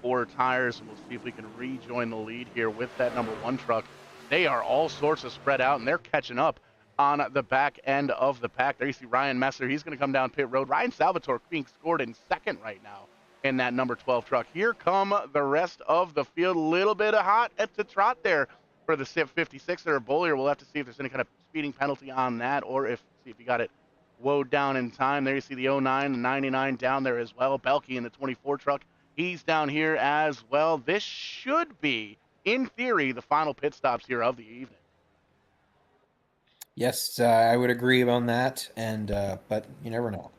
4 tires, and we'll see if we can rejoin the lead here with that number 1 truck. They are all sorts of spread out, and they're catching up on the back end of the pack. There you see Ryan Messer. He's going to come down pit road. Ryan Salvatore being scored in second right now in that number 12 truck. Here come the rest of the field. A little bit of hot at the trot there for the 56er. Bollier, we'll have to see if there's any kind of speeding penalty on that, or see if he got it woed down in time. There you see the 09, the 99 down there as well. Belke in the 24 truck. He's down here as well. This should be, in theory, the final pit stops here of the evening. Yes, I would agree on that, and but you never know.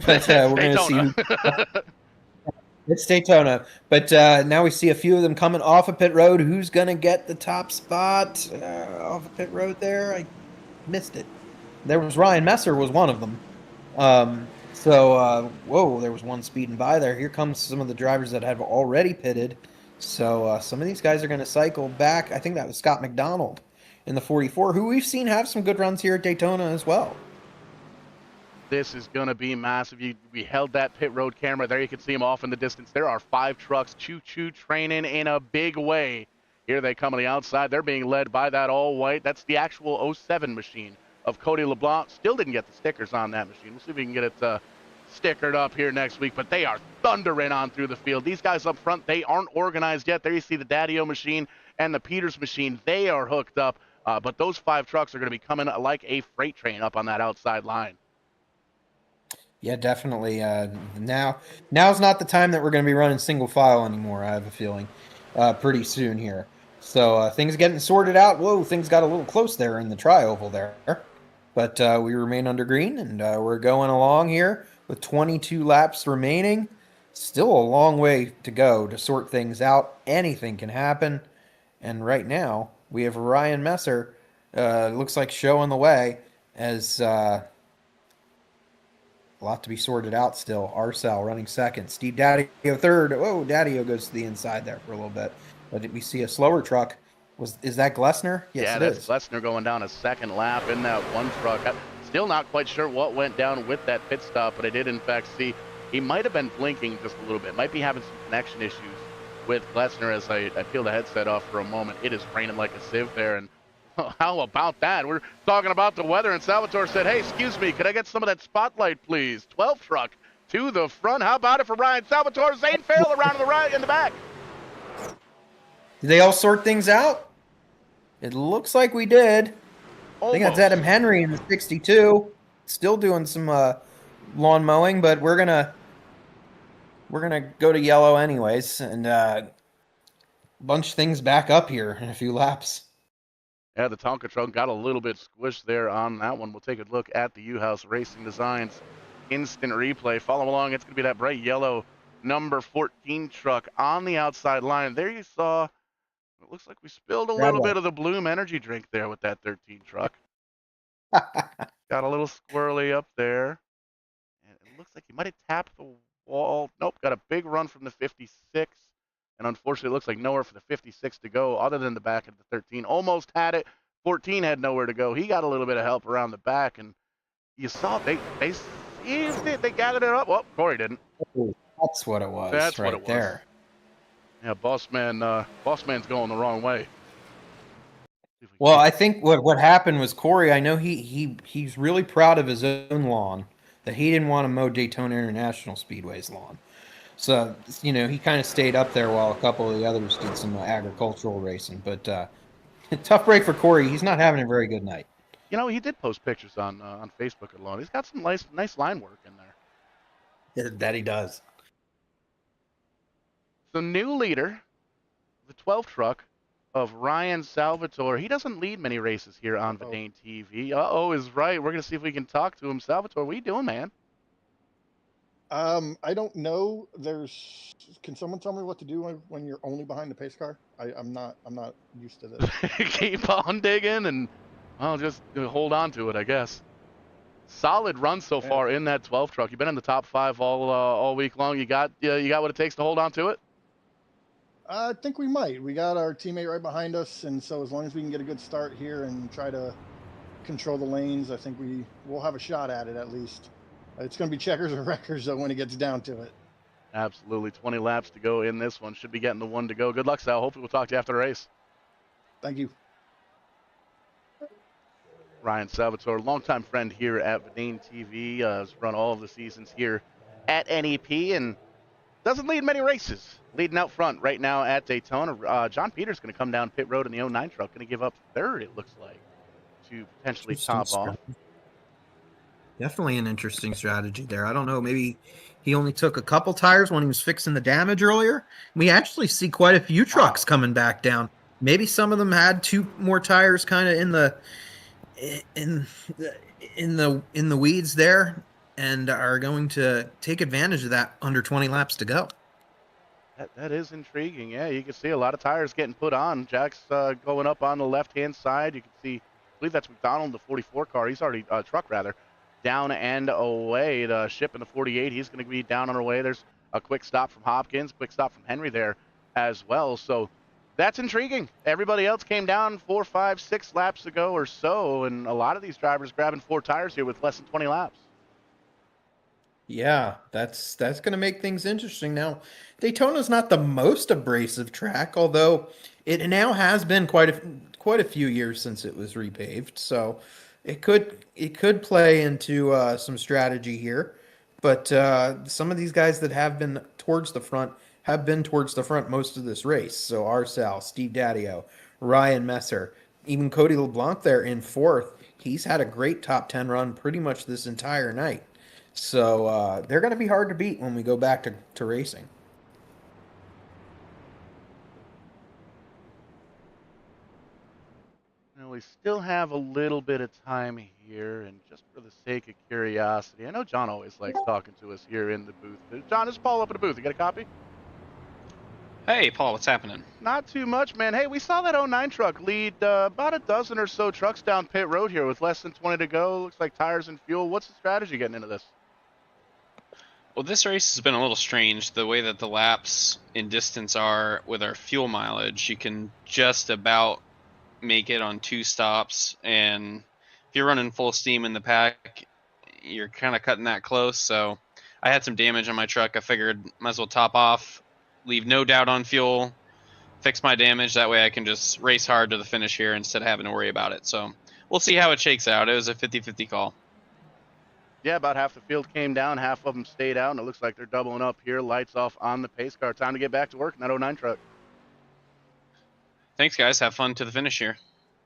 But we're going to see. It's Daytona, but now we see a few of them coming off of pit road. Who's going to get the top spot off of pit road there? I missed it. There was Ryan Messer was one of them. Whoa, there was one speeding by there. Here comes some of the drivers that have already pitted. So some of these guys are going to cycle back. I think that was Scott McDonald in the 44, who we've seen have some good runs here at Daytona as well. This is going to be massive. We held that pit road camera there. You can see them off in the distance. There are 5 trucks choo-choo training in a big way. Here they come on the outside. They're being led by that all-white. That's the actual 07 machine of Cody LeBlanc. Still didn't get the stickers on that machine. We'll see if we can get it stickered up here next week. But they are thundering on through the field. These guys up front, they aren't organized yet. There you see the Daddio machine and the Peters machine. They are hooked up. But those 5 trucks are going to be coming like a freight train up on that outside line. Yeah, definitely. Now's not the time that we're going to be running single file anymore. I have a feeling, pretty soon here. So things getting sorted out. Whoa, things got a little close there in the tri-oval there, but we remain under green, and we're going along here with 22 laps remaining. Still a long way to go to sort things out. Anything can happen, and right now we have Ryan Messer. Looks like showing the way as. A lot to be sorted out still. Arcel running second. Steve Daddio third. Oh, Daddio goes to the inside there for a little bit. But we see a slower truck. Is that Glessner? Yes, Yeah, it that's is. Glessner going down a second lap in that one truck. I'm still not quite sure what went down with that pit stop, but I did in fact see he might have been blinking just a little bit. Might be having some connection issues with Glessner as I peel the headset off for a moment. It is raining like a sieve there, and how about that? We're talking about the weather, and Salvatore said, hey, excuse me, could I get some of that spotlight, please? 12 truck to the front. How about it for Ryan Salvatore? Zane Farrell around to the right in the back. Did they all sort things out? It looks like we did. I think that's Almost. Adam Henry in the 62. Still doing some lawn mowing, but we're gonna go to yellow anyways and bunch things back up here in a few laps. Yeah, the Tonka truck got a little bit squished there on that one. We'll take a look at the U-House Racing Designs instant replay. Follow along. It's going to be that bright yellow number 14 truck on the outside line. There you saw, it looks like we spilled a little Bradway. bit of the Bloom energy drink there with that 13 truck. Got a little squirrely up there. And it looks like he might have tapped the wall. Nope, got a big run from the 56. And unfortunately, it looks like nowhere for the 56 to go other than the back of the 13. Almost had it. 14 had nowhere to go. He got a little bit of help around the back, and you saw they seized it. They gathered it up. Well, Corey didn't. That's what it was. That's what right it was. there. Yeah, boss man's going the wrong way. Well, I think what happened was Corey. I know he's really proud of his own lawn that he didn't want to mow Daytona International Speedway's lawn. So he kind of stayed up there while a couple of the others did some agricultural racing. But tough break for Corey. He's not having a very good night. You know, he did post pictures on Facebook alone. He's got some nice line work in there. That he does. The new leader, the 12 truck of Ryan Salvatore. He doesn't lead many races here on VidaneTV. Uh-oh is right. We're going to see if we can talk to him. Salvatore, what are you doing, man? I don't know. Can someone tell me what to do when you're only behind the pace car? I'm not used to this. Keep on digging and, well, just hold on to it, I guess. Solid run so far in that 12 truck. You've been in the top 5 all week long. You got what it takes to hold on to it? I think we might. We got our teammate right behind us, and so as long as we can get a good start here and try to control the lanes, I think we'll have a shot at it at least. It's going to be checkers or wreckers though when it gets down to it. Absolutely. 20 laps to go in this one. Should be getting the one to go. Good luck, Sal. Hopefully we'll talk to you after the race. Thank you. Ryan Salvatore, longtime friend here at VidaneTV, has run all of the seasons here at NEP and doesn't lead many races. Leading out front right now at Daytona. John Peters going to come down pit road in the 09 truck. Going to give up third, it looks like, to potentially top off. Definitely an interesting strategy there. I don't know. Maybe he only took a couple tires when he was fixing the damage earlier. We actually see quite a few trucks coming back down. Maybe some of them had 2 more tires kind of in the weeds there and are going to take advantage of that under 20 laps to go. That is intriguing. Yeah, you can see a lot of tires getting put on. Jack's going up on the left-hand side. You can see, I believe that's McDonald, the 44 car. He's already, truck rather, down and away. The ship in the 48, he's going to be down on our way. There's a quick stop from Hopkins, quick stop from Henry there as well. So that's intriguing. Everybody else came down 4, 5, 6 laps ago or so, and a lot of these drivers grabbing 4 tires here with less than 20 laps. Yeah, that's going to make things interesting. Now, Daytona's not the most abrasive track, although it now has been quite a few years since it was repaved. So it could play into some strategy here. But some of these guys that have been towards the front have been towards the front most of this race. So Arcel, Steve Daddio, Ryan Messer, even Cody LeBlanc there in 4th. He's had a great top 10 run pretty much this entire night. So they're going to be hard to beat when we go back to racing. Now we still have a little bit of time here, and just for the sake of curiosity, I know John always likes talking to us here in the booth. John, is Paul up in the booth? You got a copy? Hey, Paul, what's happening? Not too much, man. Hey, we saw that '09 truck lead about a dozen or so trucks down pit road here with less than 20 to go. Looks like tires and fuel. What's the strategy getting into this? Well, this race has been a little strange. The way that the laps in distance are with our fuel mileage, you can just about make it on 2 stops. And if you're running full steam in the pack, you're kind of cutting that close. So I had some damage on my truck. I figured might as well top off, leave no doubt on fuel, fix my damage. That way I can just race hard to the finish here instead of having to worry about it. So we'll see how it shakes out. It was a 50-50 call. Yeah, about half the field came down, half of them stayed out, and it looks like they're doubling up here. Lights off on the pace car. Time to get back to work in that '09 truck. Thanks, guys. Have fun to the finish here.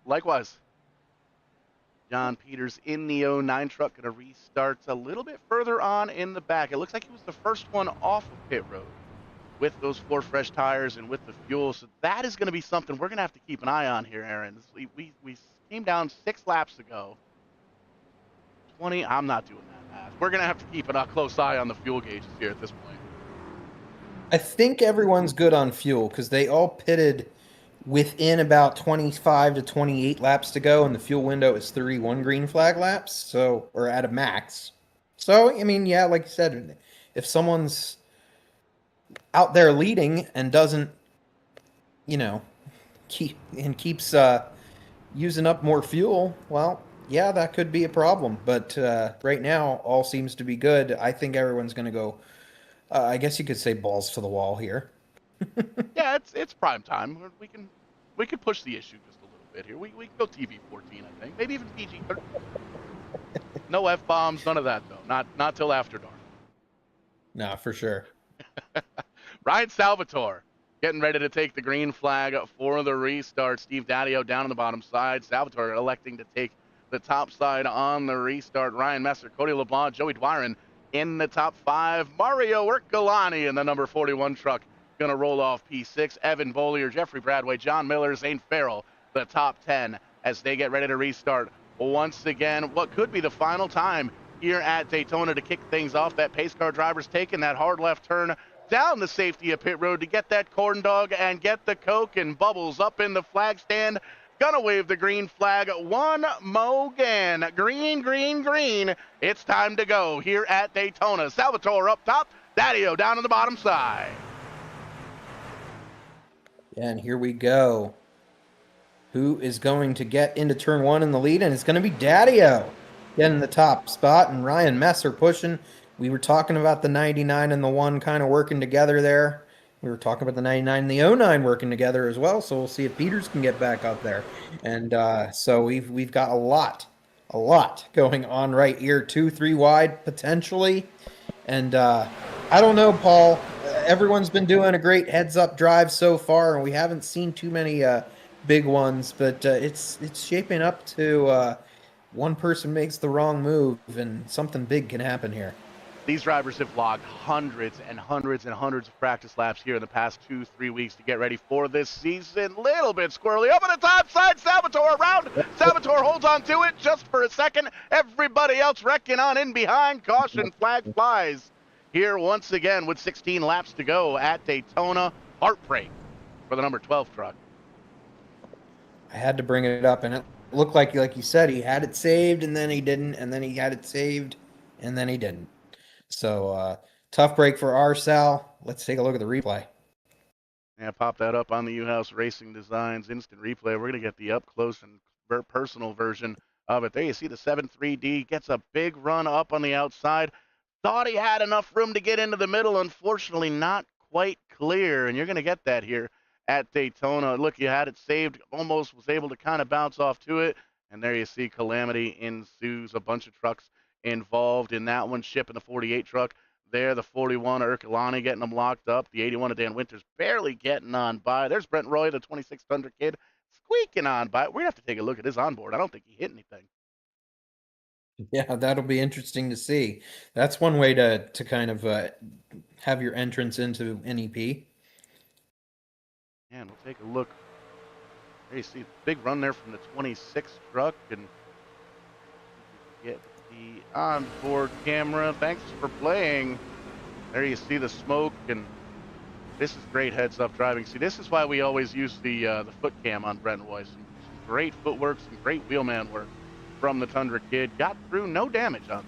Likewise. John Peters in the '09 truck, going to restart a little bit further on in the back. It looks like he was the first one off of pit road with those 4 fresh tires and with the fuel. So that is going to be something we're going to have to keep an eye on here, Aaron. We came down 6 laps ago. 20, I'm not doing that math. We're going to have to keep a close eye on the fuel gauges here at this point. I think everyone's good on fuel because they all pitted within about 25 to 28 laps to go, and the fuel window is 31 green flag laps, so or at a max. So, I mean, yeah, like you said, if someone's out there leading and doesn't, keeps using up more fuel, well, yeah, that could be a problem. But right now, all seems to be good. I think everyone's going to go. I guess you could say balls to the wall here. Yeah, it's prime time. We can push the issue just a little bit here. We can go TV 14, I think, maybe even PG 13. No F bombs, none of that though. Not till after dark. No, for sure. Ryan Salvatore getting ready to take the green flag for the restart. Steve Daddio down on the bottom side. Salvatore electing to take the top side on the restart. Ryan Messer, Cody LeBlanc, Joey Dwyron in the top 5. Mario Ercolani in the number 41 truck going to roll off P6. Evan Bollier, Jeffrey Bradway, John Miller, Zane Farrell, the top 10 as they get ready to restart. Once again, what could be the final time here at Daytona to kick things off. That pace car driver's taking that hard left turn down the safety of pit road to get that corn dog and get the Coke, and Bubbles up in the flag stand. Gonna wave the green flag one mo again. Green, green, green. It's time to go here at Daytona. Salvatore up top, Daddio down on the bottom side. And here we go. Who is going to get into turn 1 in the lead? And it's going to be Daddio getting the top spot, and Ryan Messer pushing. We were talking about the 99 and the 1 kind of working together there. We were talking about the 99 and the 09 working together as well, so we'll see if Peters can get back up there. And so we've got a lot going on right here. 2-3 wide, potentially. And I don't know, Paul. Everyone's been doing a great heads-up drive so far, and we haven't seen too many big ones, but it's shaping up to one person makes the wrong move, and something big can happen here. These drivers have logged hundreds and hundreds and hundreds of practice laps here in the past 2-3 weeks to get ready for this season. Little bit squirrely. Up on the top side, Salvatore around. Salvatore holds on to it just for a second. Everybody else wrecking on in behind. Caution flag flies here once again with 16 laps to go at Daytona. Heartbreak for the number 12 truck. I had to bring it up, and it looked like you said, he had it saved, and then he didn't, and then he had it saved, and then he didn't. So, tough break for our Sal. Let's take a look at the replay. Yeah, pop that up on the U-House Racing Designs instant replay. We're going to get the up-close and personal version of it. There you see the 7-3D gets a big run up on the outside. Thought he had enough room to get into the middle. Unfortunately, not quite clear, and you're going to get that here at Daytona. Look, you had it saved, almost was able to kind of bounce off to it, and there you see calamity ensues. A bunch of trucks involved in that one, shipping the 48 truck there, the 41 Ercolani getting them locked up, the 81 of Dan Winters barely getting on by. There's Brent Roy, the 2600 kid, squeaking on by. We're going to have to take a look at his onboard. I don't think he hit anything. Yeah, that'll be interesting to see. That's one way to kind of have your entrance into NEP. And we'll take a look. There you see the big run there from the 26 truck, and get the onboard camera. Thanks for playing. There you see the smoke, and this is great heads-up driving. See, this is why we always use the foot cam on Brent Royce. Some great footwork, some great wheelman work from the Tundra kid. Got through, no damage on.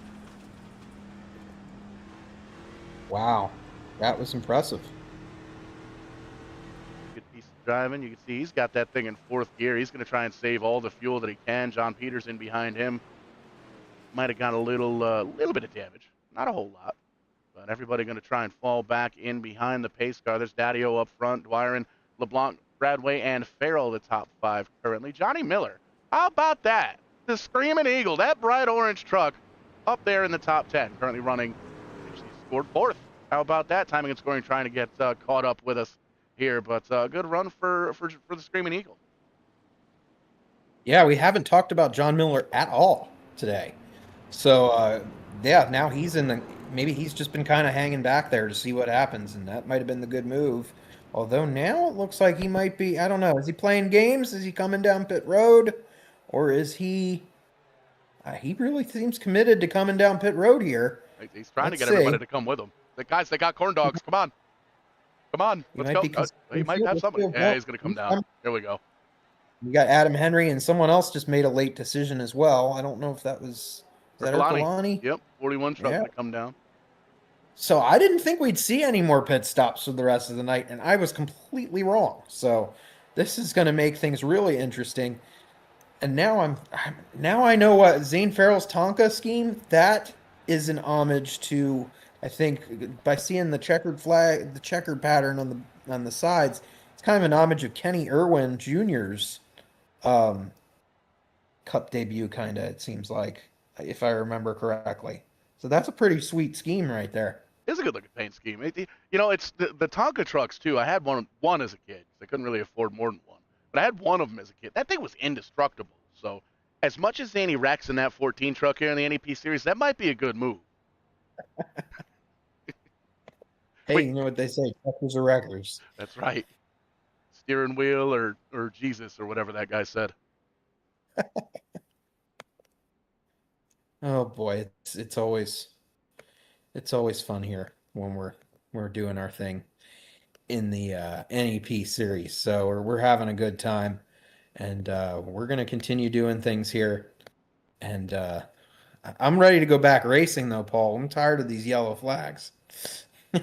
Wow, that was impressive. Good piece of driving. You can see he's got that thing in fourth gear. He's going to try and save all the fuel that he can. John Peters in behind him. Might have got a little bit of damage. Not a whole lot. But everybody going to try and fall back in behind the pace car. There's Daddio up front, Dwyer, LeBlanc, Bradway, and Farrell, the top 5 currently. Johnny Miller, how about that? The Screaming Eagle, that bright orange truck up there in the top 10, currently running. Actually scored 4th. How about that? Timing and scoring, trying to get caught up with us here. But good run for the Screaming Eagle. Yeah, we haven't talked about John Miller at all today. So, yeah, now he's in the, maybe he's just been kind of hanging back there to see what happens, and that might have been the good move. Although now it looks like he might be, I don't know, is he playing games? Is he coming down pit road? Or is he really seems committed to coming down pit road here. He's trying to get everybody to come with him. The guys, they got corn dogs. Come on. Come on. Let's go. He might have somebody. Yeah, he's going to come down. Here we go. We got Adam Henry, and someone else just made a late decision as well. I don't know if that was Ercolani? Yep, 41 truck to come down. So I didn't think we'd see any more pit stops for the rest of the night, and I was completely wrong. So this is going to make things really interesting. And now I know what Zane Farrell's Tonka scheme. That is an homage to, I think, by seeing the checkered flag, the checkered pattern on the sides. It's kind of an homage of Kenny Irwin Jr.'s Cup debut, kind of, it seems like, if I remember correctly. So that's a pretty sweet scheme right there. It's a good looking paint scheme. It's the Tonka trucks too. I had one as a kid. I couldn't really afford more than one, but I had one of them as a kid. That thing was indestructible. So as much as Zanny wrecks in that 14 truck here in the NEP series, that might be a good move. Hey, you know what they say, truckers are wreckers. That's right. Steering wheel or Jesus or whatever that guy said. Oh boy, it's always fun here when we're doing our thing in the NEP series. So we're having a good time, and we're gonna continue doing things here. And I'm ready to go back racing though, Paul. I'm tired of these yellow flags.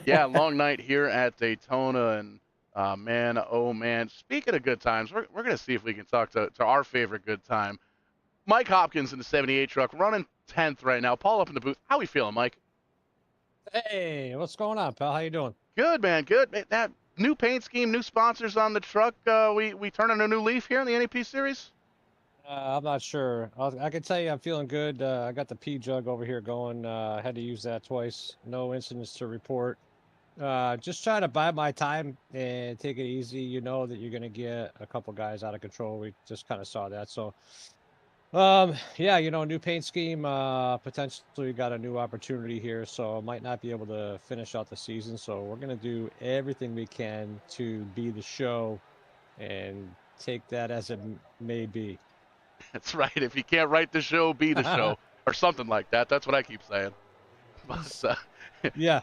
Yeah, long night here at Daytona, and man, oh man. Speaking of good times, we're gonna see if we can talk to our favorite good time. Mike Hopkins in the 78 truck, running 10th right now. Paul up in the booth. How we feeling, Mike? Hey, what's going on, pal? How you doing? Good, man. Good. That new paint scheme, new sponsors on the truck. We turning a new leaf here in the NEP series. I'm not sure. I can tell you I'm feeling good. I got the P jug over here going. I had to use that twice. No incidents to report. Just trying to bide my time and take it easy. You know that you're going to get a couple guys out of control. We just kind of saw that. So, yeah, new paint scheme, potentially got a new opportunity here, so might not be able to finish out the season. So we're going to do everything we can to be the show and take that as it may be. That's right. If you can't write the show, be the show, or something like that. That's what I keep saying. But, yeah.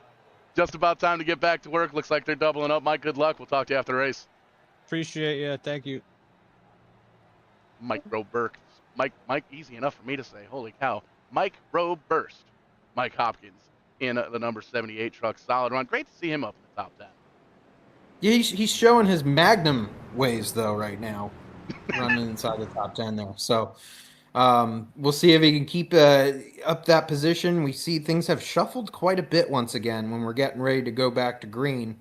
Just about time to get back to work. Looks like they're doubling up. Mike, good luck. We'll talk to you after the race. Appreciate you. Thank you. Mike Roburst. Mike, easy enough for me to say. Holy cow. Mike Roburst. Mike Hopkins in the number 78 truck. Solid run. Great to see him up in the top 10. Yeah, he's showing his Magnum ways, though, right now, running inside the top 10 there. So we'll see if he can keep up that position. We see things have shuffled quite a bit once again when we're getting ready to go back to green.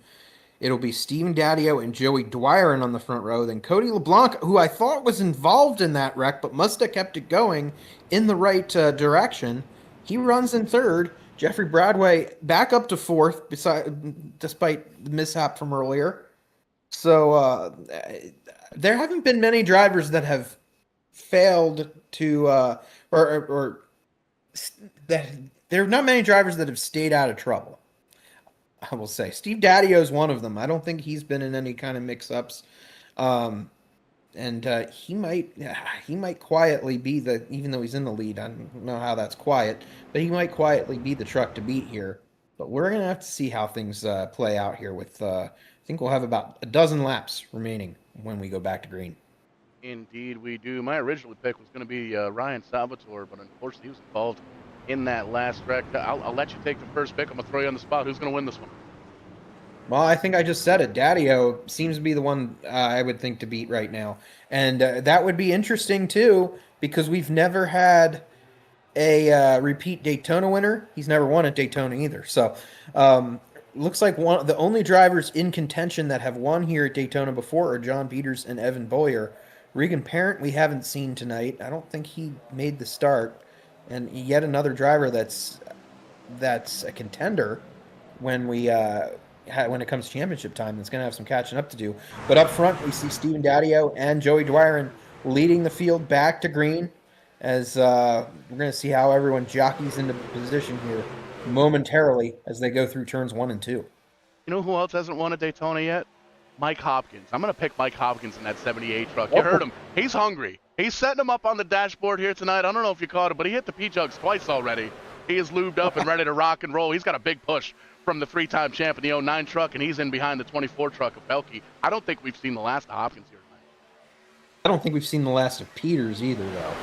It'll be Steven Daddio and Joey Dwyer on the front row. Then Cody LeBlanc, who I thought was involved in that wreck, but must have kept it going in the right direction. He runs in third. Jeffrey Bradway back up to fourth, despite the mishap from earlier. So there haven't been many drivers that have failed to or that there are not many drivers that have stayed out of trouble. I will say Steve Daddio is one of them. I don't think he's been in any kind of mix-ups, and he might quietly be the, even though he's in the lead. I don't know how that's quiet, but he might quietly be the truck to beat here. But we're gonna have to see how things play out here. With I think we'll have about a dozen laps remaining when we go back to green. Indeed, we do. My original pick was going to be Ryan Salvatore, but unfortunately, he was involved in that last wreck. I'll let you take the first pick. I'm going to throw you on the spot. Who's going to win this one? Well, I think I just said it. Daddio seems to be the one I would think to beat right now. And that would be interesting, too, because we've never had a repeat Daytona winner. He's never won at Daytona either. So looks like one the only drivers in contention that have won here at Daytona before are John Peters and Evan Boyer. Regan Parent we haven't seen tonight. I don't think he made the start. And yet another driver that's a contender when when it comes to championship time, that's going to have some catching up to do. But up front, we see Steven Daddio and Joey Dwyer leading the field back to green, as we're going to see how everyone jockeys into position here momentarily as they go through turns 1 and 2. You know who else hasn't won at Daytona yet? Mike Hopkins. I'm going to pick Mike Hopkins in that 78 truck. You heard him. He's hungry. He's setting him up on the dashboard here tonight. I don't know if you caught it, but he hit the P-Jugs twice already. He is lubed up and ready to rock and roll. He's got a big push from the 3-time champ in the 09 truck, and he's in behind the 24 truck of Belke. I don't think we've seen the last of Hopkins here tonight. I don't think we've seen the last of Peters either, though.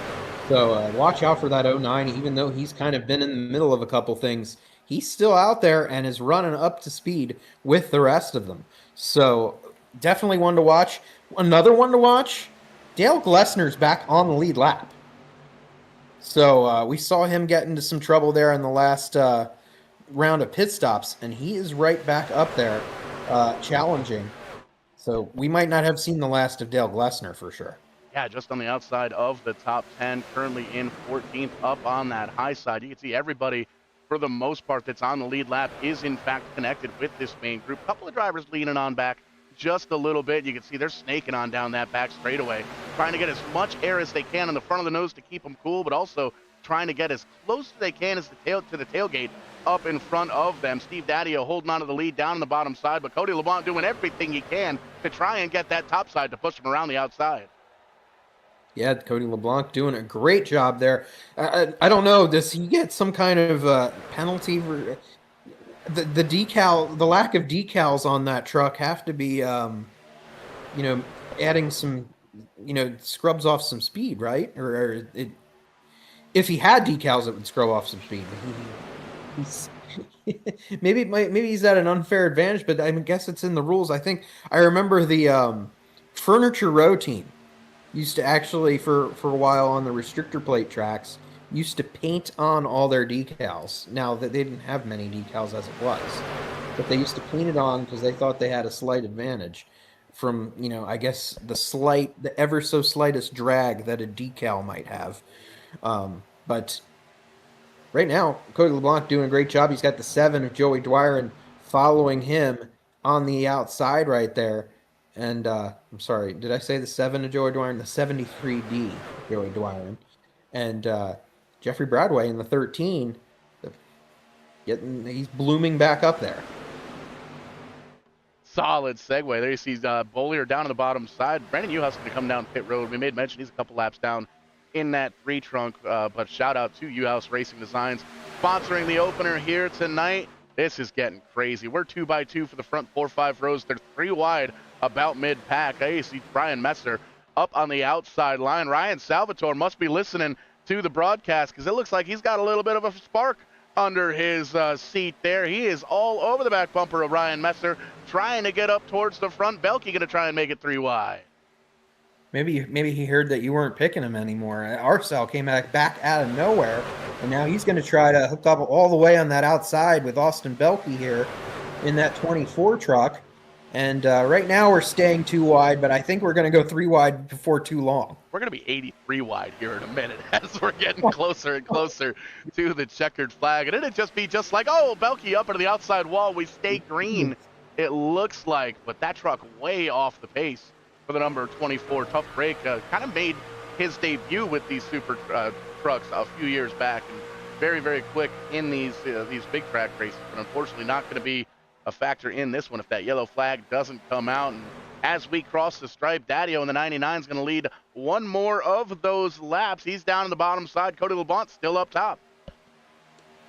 So watch out for that 09. Even though he's kind of been in the middle of a couple things, he's still out there and is running up to speed with the rest of them. So definitely one to watch. Another one to watch, Dale Glessner's back on the lead lap. So we saw him get into some trouble there in the last round of pit stops, and he is right back up there challenging. So we might not have seen the last of Dale Glessner for sure. Yeah, just on the outside of the top 10, currently in 14th, up on that high side. You can see everybody, for the most part, that's on the lead lap is in fact connected with this main group. A couple of drivers leaning on back just a little bit. You can see they're snaking on down that back straightaway, trying to get as much air as they can on the front of the nose to keep them cool, but also trying to get as close as they can as to the tailgate up in front of them. Steve Daddio holding on to the lead down on the bottom side, but Cody LeBlanc doing everything he can to try and get that top side to push him around the outside. Yeah, Cody LeBlanc doing a great job there. I don't know, does he get some kind of penalty for the decal? The lack of decals on that truck have to be, adding some, scrubs off some speed, right? Or if he had decals, it would scrub off some speed. Maybe he's at an unfair advantage, but I guess it's in the rules. I remember the Furniture Row team used to actually, for a while on the restrictor plate tracks, used to paint on all their decals. Now that they didn't have many decals as it was, but they used to paint it on because they thought they had a slight advantage from, I guess the ever so slightest drag that a decal might have. But right now, Cody LeBlanc doing a great job. He's got the 7 of Joey Dwyer and following him on the outside right there. And I'm sorry, did I say the 7 of Joey Dwyer? The 73D Joey Dwyer. And Jeffrey Bradway in the 13. He's blooming back up there. Solid segue. There you see Bollier down on the bottom side. Brandon Newhouse going to come down pit road. We made mention he's a couple laps down in that 3 trunk, but shout out to Newhouse Racing Designs sponsoring the opener here tonight. This is getting crazy. We're 2x2 for the front 4-5 rows. They're 3 wide about mid-pack. I see Brian Messer up on the outside line. Ryan Salvatore must be listening to the broadcast because it looks like he's got a little bit of a spark under his seat there. He is all over the back bumper of Ryan Messer, trying to get up towards the front. Belke going to try and make it 3 wide. Maybe he heard that you weren't picking him anymore. Arcel came back out of nowhere, and now he's going to try to hook up all the way on that outside with Austin Belke here in that 24 truck. And right now we're staying 2 wide, but I think we're going to go 3 wide before too long. We're going to be 83 wide here in a minute as we're getting closer and closer to the checkered flag. And it'd just be just like, oh, Belke up into the outside wall. We stay green, it looks like. But that truck way off the pace for the number 24. Tough break. Kind of made his debut with these super trucks a few years back. And very, very quick in these big track races, but unfortunately not going to be a factor in this one if that yellow flag doesn't come out. And as we cross the stripe, Daddio in the 99 is going to lead one more of those laps. He's down on the bottom side. Cody LeBlanc still up top.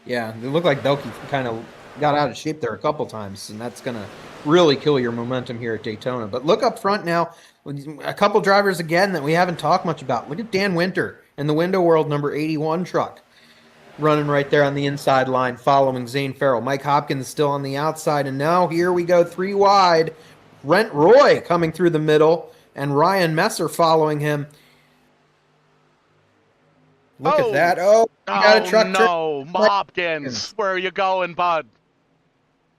Yeah, it looked like Belky kind of got out of shape there a couple times, and that's going to really kill your momentum here at Daytona. But look up front now, a couple drivers again that we haven't talked much about. Look at Dan Winter in the Window World number 81 truck, running right there on the inside line, following Zane Farrell. Mike Hopkins still on the outside, and now here we go 3 wide. Brent Roy coming through the middle, and Ryan Messer following him. Look at that. Oh, we got a truck. No, Hopkins. Where are you going, bud?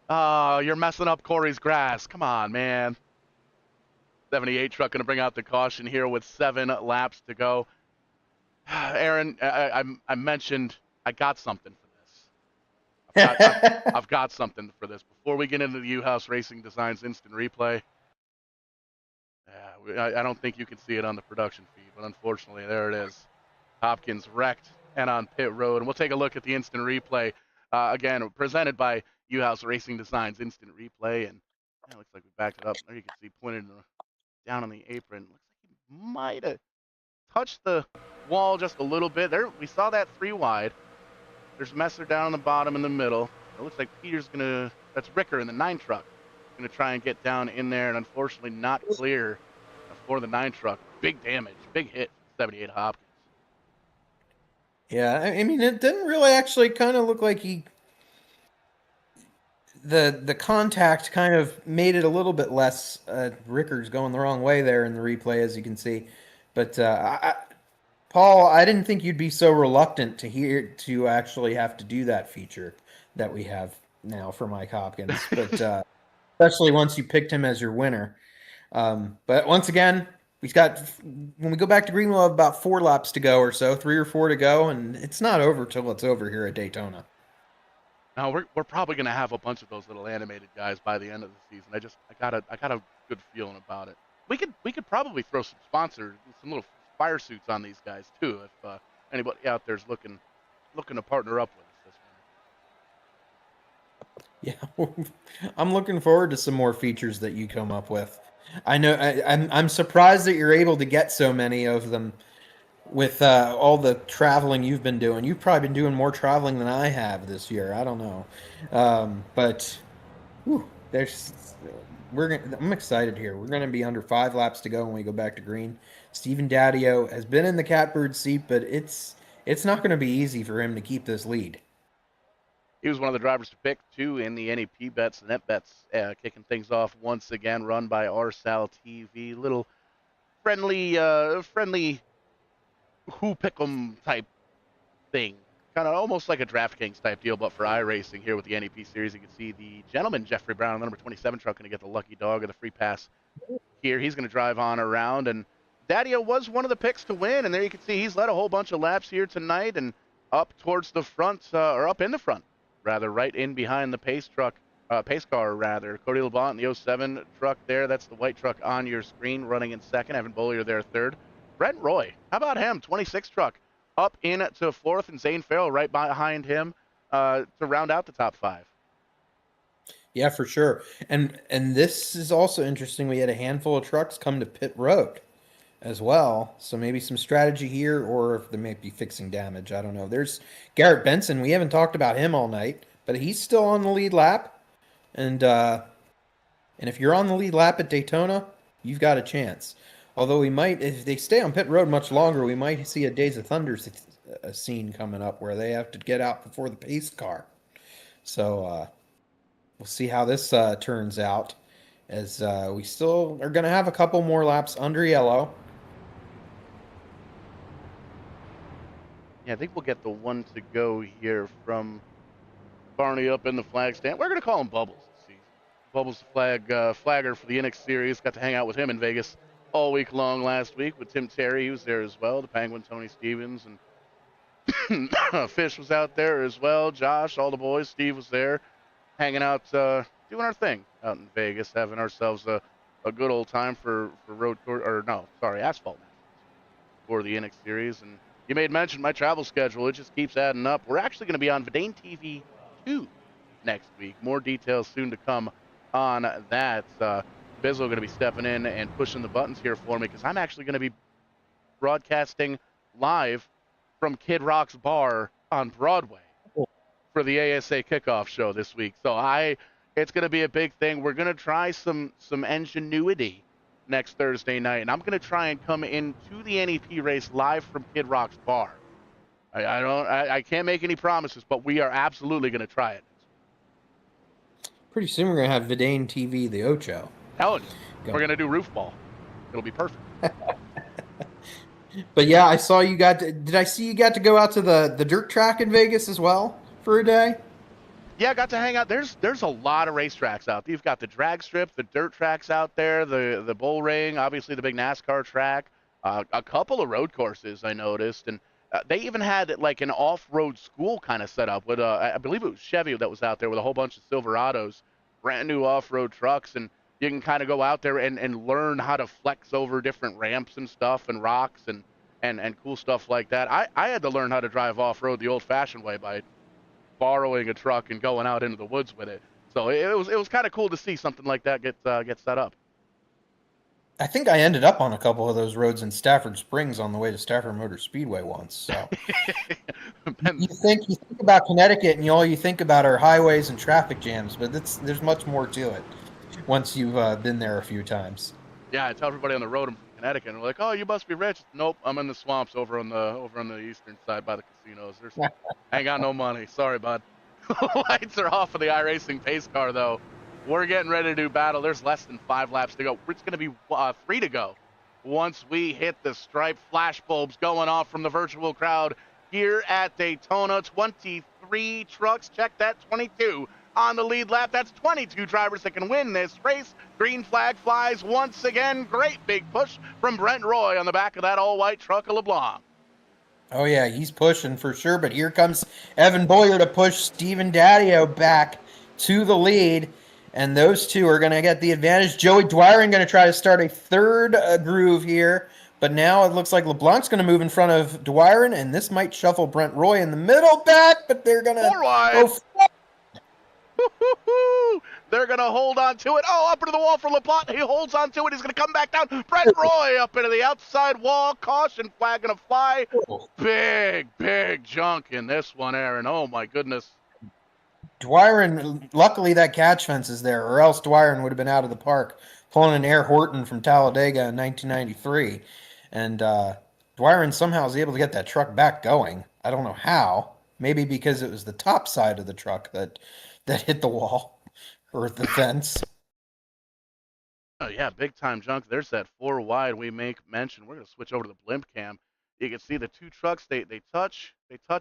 You're messing up Corey's grass. Come on, man. 78 truck going to bring out the caution here with 7 laps to go. Aaron, I mentioned I got something for this. I've got something for this. Before we get into the U-House Racing Designs instant replay, I don't think you can see it on the production feed, but unfortunately, there it is. Hopkins wrecked and on pit road. And we'll take a look at the instant replay. Again, presented by U-House Racing Designs instant replay. And it looks like we backed it up. There you can see pointed down on the apron. Looks like he might have touched the wall just a little bit. There, we saw that 3 wide. There's Messer down on the bottom in the middle. It looks like Peter's going to, that's Ricker in the 9 truck, going to try and get down in there. And unfortunately not clear for the 9 truck. Big damage, big hit for 78 Hopkins. Yeah, I mean, it didn't really actually kind of look like he... The contact kind of made it a little bit less. Ricker's going the wrong way there in the replay, as you can see. But Paul, I didn't think you'd be so reluctant to actually have to do that feature that we have now for Mike Hopkins. But especially once you picked him as your winner. But once again, when we go back to green, we'll have about 4 laps to go or so, 3 or 4 to go, and it's not over till it's over here at Daytona. Now we're probably gonna have a bunch of those little animated guys by the end of the season. I got a good feeling about it. We could probably throw some sponsors, some little fire suits on these guys too, if anybody out there's looking to partner up with us this winter. Yeah, I'm looking forward to some more features that you come up with. I know I'm surprised that you're able to get so many of them with all the traveling you've been doing. You've probably been doing more traveling than I have this year. I don't know, but whew, I'm excited here. We're going to be under 5 laps to go when we go back to green. Steven Daddio has been in the catbird seat, but it's not going to be easy for him to keep this lead. He was one of the drivers to pick too in the NEP bets, the net bets, kicking things off once again, run by RSAL TV. Little friendly who pick 'em type thing, kind of almost like a DraftKings type deal, but for iRacing here with the NEP series. You can see the gentleman Jeffrey Brown, the number 27 truck, going to get the lucky dog of the free pass here. He's going to drive on around, and Daddio was one of the picks to win, and there you can see he's led a whole bunch of laps here tonight and up towards the front, or up in the front rather, right in behind the pace car rather. Cody LeBlanc in the 07 truck there. That's the white truck on your screen, running in second. Evan Bollier there third. Brent Roy, how about him? 26 truck up into 4th, and Zane Farrell right behind him to round out the top 5. Yeah, for sure. And this is also interesting. We had a handful of trucks come to pit road as well. So maybe some strategy here, or if they may be fixing damage. I don't know. There's Garrett Benson. We haven't talked about him all night, but he's still on the lead lap. And if you're on the lead lap at Daytona, you've got a chance. Although we might, if they stay on pit road much longer, we might see a Days of Thunder scene coming up where they have to get out before the pace car. So we'll see how this turns out, as we still are going to have a couple more laps under yellow. Yeah, I think we'll get the one to go here from Barney up in the flag stand. We're going to call him Bubbles this season. Bubbles, the flagger for the NEPSeries. Got to hang out with him in Vegas all week long last week with Tim Terry. He was there as well. The Penguin, Tony Stevens, and Fish was out there as well. Josh, all the boys. Steve was there, hanging out, doing our thing out in Vegas, having ourselves a good old time for asphalt matches for the NEPSeries. And you made mention my travel schedule. It just keeps adding up. We're actually going to be on VidaneTV 2 next week. More details soon to come on that. Bizzle going to be stepping in and pushing the buttons here for me because I'm actually going to be broadcasting live from Kid Rock's bar on Broadway for the ASA kickoff show this week. So it's going to be a big thing. We're going to try some ingenuity next Thursday night, and I'm going to try and come into the NEP race live from Kid Rock's bar. I can't make any promises, but we are absolutely going to try it. Pretty soon we're going to have VidaneTV, the Ocho. Telling you, we're going to do roof ball. It'll be perfect. But yeah, I saw you got to, did I see you got to go out to the dirt track in Vegas as well for a day? Yeah, I got to hang out. There's a lot of racetracks out there. You've got the drag strip, the dirt tracks out there, the bull ring, obviously the big NASCAR track, a couple of road courses I noticed, and they even had like an off-road school kind of set up with I believe it was Chevy that was out there with a whole bunch of Silverados, brand new off-road trucks, and you can kind of go out there and learn how to flex over different ramps and stuff and rocks and cool stuff like that. I had to learn how to drive off-road the old-fashioned way by borrowing a truck and going out into the woods with it. So it was kind of cool to see something like that get set up. I think I ended up on a couple of those roads in Stafford Springs on the way to Stafford Motor Speedway once. So you think about Connecticut and all you think about are highways and traffic jams, but there's much more to it once you've been there a few times. Yeah, I tell everybody on the road I'm from Connecticut, and they're like, "Oh, you must be rich." Nope, I'm in the swamps over on the eastern side by the casinos. I ain't got no money. Sorry, bud. Lights are off of the iRacing pace car, though. We're getting ready to do battle. There's less than 5 laps to go. It's going to be 3 to go once we hit the striped flash bulbs going off from the virtual crowd here at Daytona. 23 trucks. Check that, 22 on the lead lap. That's 22 drivers that can win this race. Green flag flies once again. Great big push from Brent Roy on the back of that all-white truck of LeBlanc. Oh, yeah, he's pushing for sure, but here comes Evan Boyer to push Steven Daddio back to the lead, and those two are going to get the advantage. Joey Dwyron going to try to start a third groove here, but now it looks like LeBlanc's going to move in front of Dwyron, and this might shuffle Brent Roy in the middle back, but they're going to go They're going to hold on to it. Oh, up into the wall for LeBlanc. He holds on to it. He's going to come back down. Brent Roy up into the outside wall. Caution flag going to fly. Big junk in this one, Aaron. Oh, my goodness. Dwyron, luckily that catch fence is there, or else Dwyron would have been out of the park, pulling an Air Horton from Talladega in 1993. And Dwyron somehow was able to get that truck back going. I don't know how. Maybe because it was the top side of the truck that hit the wall or the fence. Oh, yeah, big-time junk. There's that 4 wide we make mention. We're going to switch over to the blimp cam. You can see the 2 trucks, they touch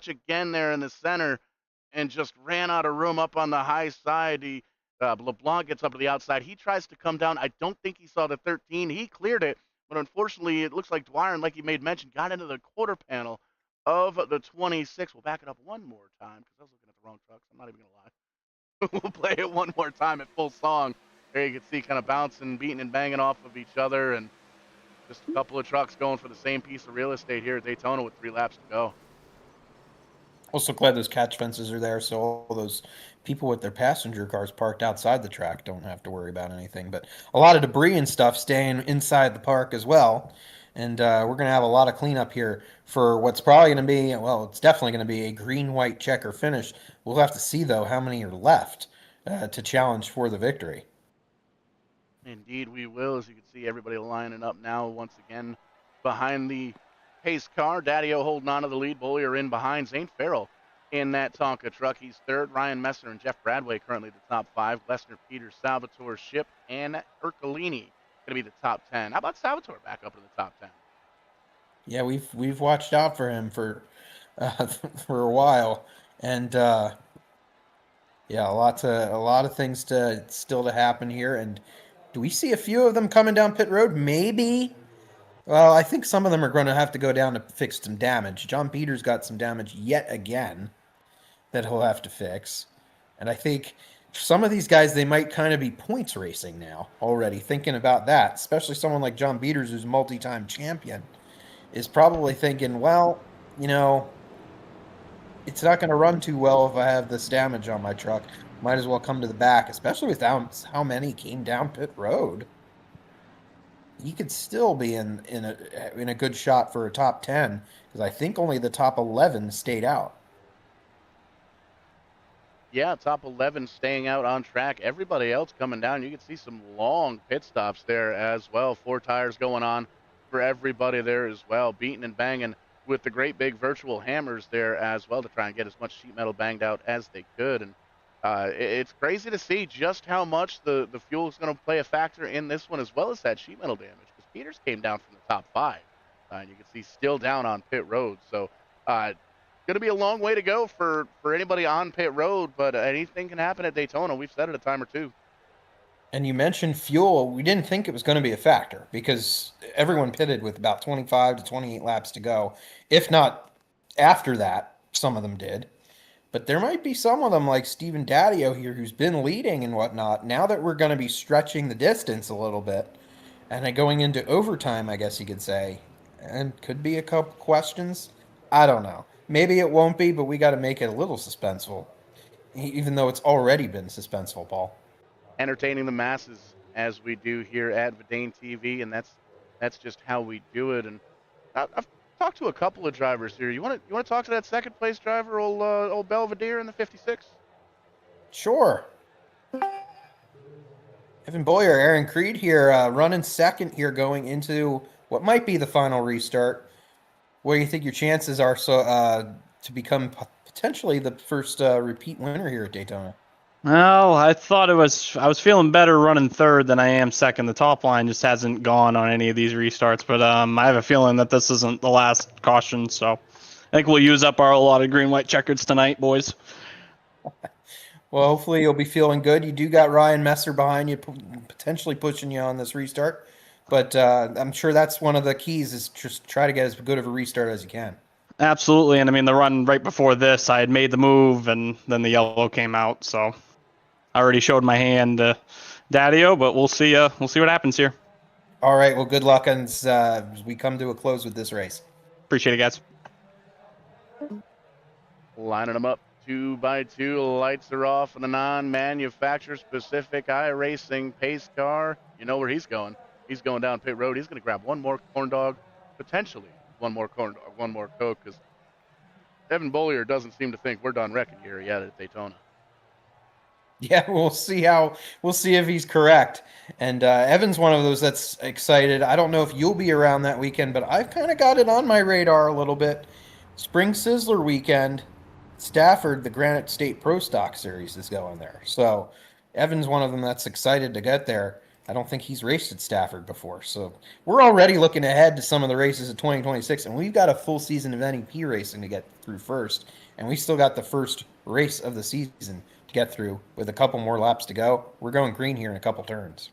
again there in the center and just ran out of room up on the high side. LeBlanc gets up to the outside. He tries to come down. I don't think he saw the 13. He cleared it, but unfortunately it looks like Dwyron, like you made mention, got into the quarter panel of the 26. We'll back it up one more time because I was looking at the wrong trucks. I'm not even going to lie. We'll play it one more time at full song. There you can see kind of bouncing, beating, and banging off of each other, and just a couple of trucks going for the same piece of real estate here at Daytona with 3 laps to go. Also glad those catch fences are there, so all those people with their passenger cars parked outside the track don't have to worry about anything. But a lot of debris and stuff staying inside the park as well. And we're going to have a lot of cleanup here for what's probably going to be, well, it's definitely going to be a green-white checker finish. We'll have to see, though, how many are left to challenge for the victory. Indeed, we will. As you can see, everybody lining up now once again behind the pace car. Daddio holding on to the lead. Boyer in behind. Zane Farrell in that Tonka truck. He's third. Ryan Messer and Jeff Bradway currently the top 5. Glessner, Peters, Salvatore, Ship, and Ercolini going to be the top 10. How about Salvatore back up to the top 10? Yeah, we've watched out for him for a while, and yeah, a lot of things still to happen here. And do we see a few of them coming down pit road? Maybe. Well, I think some of them are going to have to go down to fix some damage. John Peters got some damage yet again that he'll have to fix, and I think some of these guys, they might kind of be points racing now already, thinking about that, especially someone like John Peters, who's a multi-time champion, is probably thinking, well, it's not going to run too well if I have this damage on my truck. Might as well come to the back, especially with how many came down pit road. He could still be in a good shot for a top 10 because I think only the top 11 stayed out. Yeah, top 11 staying out on track. Everybody else coming down. You can see some long pit stops there as well. 4 tires going on for everybody there as well. Beating and banging with the great big virtual hammers there as well to try and get as much sheet metal banged out as they could. And it's crazy to see just how much the fuel is going to play a factor in this one, as well as that sheet metal damage. Because Peters came down from the top 5. And you can see still down on pit road. So going to be a long way to go for anybody on pit road, but anything can happen at Daytona. We've said it a time or two. And you mentioned fuel. We didn't think it was going to be a factor because everyone pitted with about 25 to 28 laps to go. If not after that, some of them did. But there might be some of them like Steven Daddio here who's been leading and whatnot. Now that we're going to be stretching the distance a little bit and then going into overtime, I guess you could say, and could be a couple questions. I don't know. Maybe it won't be, but we got to make it a little suspenseful, even though it's already been suspenseful, Paul. Entertaining the masses as we do here at VidaneTV, and that's just how we do it. And I've talked to a couple of drivers here. You want to talk to that second place driver, old Belvedere in the 56? Sure. Evan Boyer, Aaron Creed here, running second here, going into what might be the final restart. What do you think your chances are to become potentially the first repeat winner here at Daytona? Well, I was feeling better running third than I am second. The top line just hasn't gone on any of these restarts, but I have a feeling that this isn't the last caution, so I think we'll use up our allotted green-white checkers tonight, boys. Well, hopefully you'll be feeling good. You do got Ryan Messer behind you, potentially pushing you on this restart. But I'm sure that's one of the keys is just try to get as good of a restart as you can. Absolutely, and I mean the run right before this, I had made the move, and then the yellow came out, so I already showed my hand to Daddio, but we'll see. We'll see what happens here. All right. Well, good luck as we come to a close with this race. Appreciate it, guys. Lining them up 2 by 2. Lights are off on the non-manufacturer specific iRacing pace car. You know where he's going. He's going down pit road. He's going to grab one more corn dog, potentially one more corn dog, one more Coke, because Evan Bollier doesn't seem to think we're done wrecking here yet at Daytona. Yeah, we'll see if he's correct. And Evan's one of those that's excited. I don't know if you'll be around that weekend, but I've kind of got it on my radar a little bit. Spring Sizzler weekend, Stafford, the Granite State Pro Stock Series is going there. So Evan's one of them that's excited to get there. I don't think he's raced at Stafford before. So we're already looking ahead to some of the races of 2026, and we've got a full season of NEP racing to get through first. And we still got the first race of the season to get through with a couple more laps to go. We're going green here in a couple turns.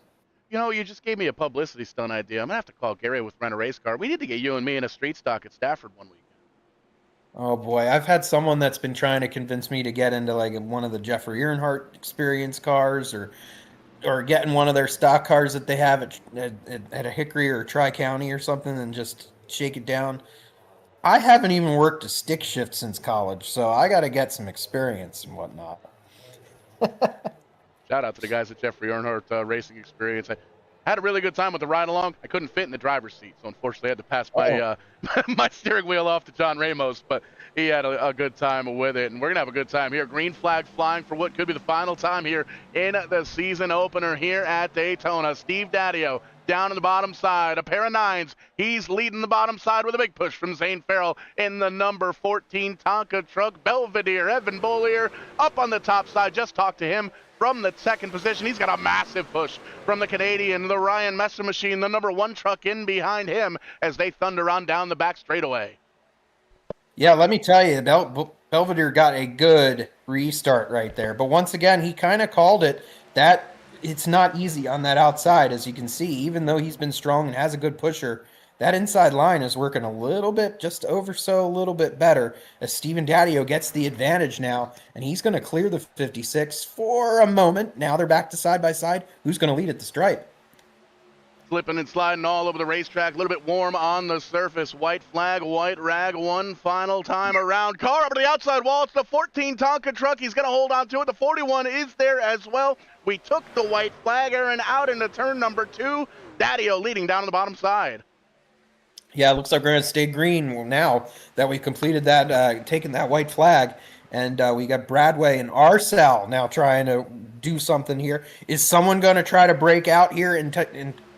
You know, you just gave me a publicity stunt idea. I'm going to have to call Gary with Rent a Race Car. We need to get you and me in a street stock at Stafford one weekend. Oh boy, I've had someone that's been trying to convince me to get into like one of the Jeffrey Earnhardt Experience cars or getting one of their stock cars that they have at a Hickory or Tri-County or something and just shake it down. I haven't even worked a stick shift since college, so I got to get some experience and whatnot. Shout out to the guys at Jeffrey Earnhardt Racing Experience. I had a really good time with the ride along. I couldn't fit in the driver's seat, so unfortunately I had to pass my steering wheel off to John Ramos, but he had a good time with it, and we're going to have a good time here. Green flag flying for what could be the final time here in the season opener here at Daytona. Steve Daddio down in the bottom side, a pair of 9s. He's leading the bottom side with a big push from Zane Farrell in the number 14 Tonka truck. Belvedere, Evan Bollier up on the top side. Just talked to him from the second position. He's got a massive push from the Canadian, the Ryan Messer machine, the number 1 truck in behind him as they thunder on down the back straightaway. Yeah, let me tell you, Belvedere got a good restart right there. But once again, he kind of called it that it's not easy on that outside, as you can see. Even though he's been strong and has a good pusher, that inside line is working a little bit, just over so a little bit better, as Steven Daddio gets the advantage now, and he's going to clear the 56 for a moment. Now they're back to side by side. Who's going to lead at the stripe? It's slipping and sliding all over the racetrack. A little bit warm on the surface. White flag, white rag, one final time around. Car up to the outside wall. It's the 14 Tonka truck. He's going to hold on to it. The 41 is there as well. We took the white flag, Aaron, out into turn number 2. Daddio leading down on the bottom side. Yeah, it looks like we're going to stay green now that we completed that, taken that white flag. And we got Bradway and Arcel now trying to do something here. Is someone going to try to break out here and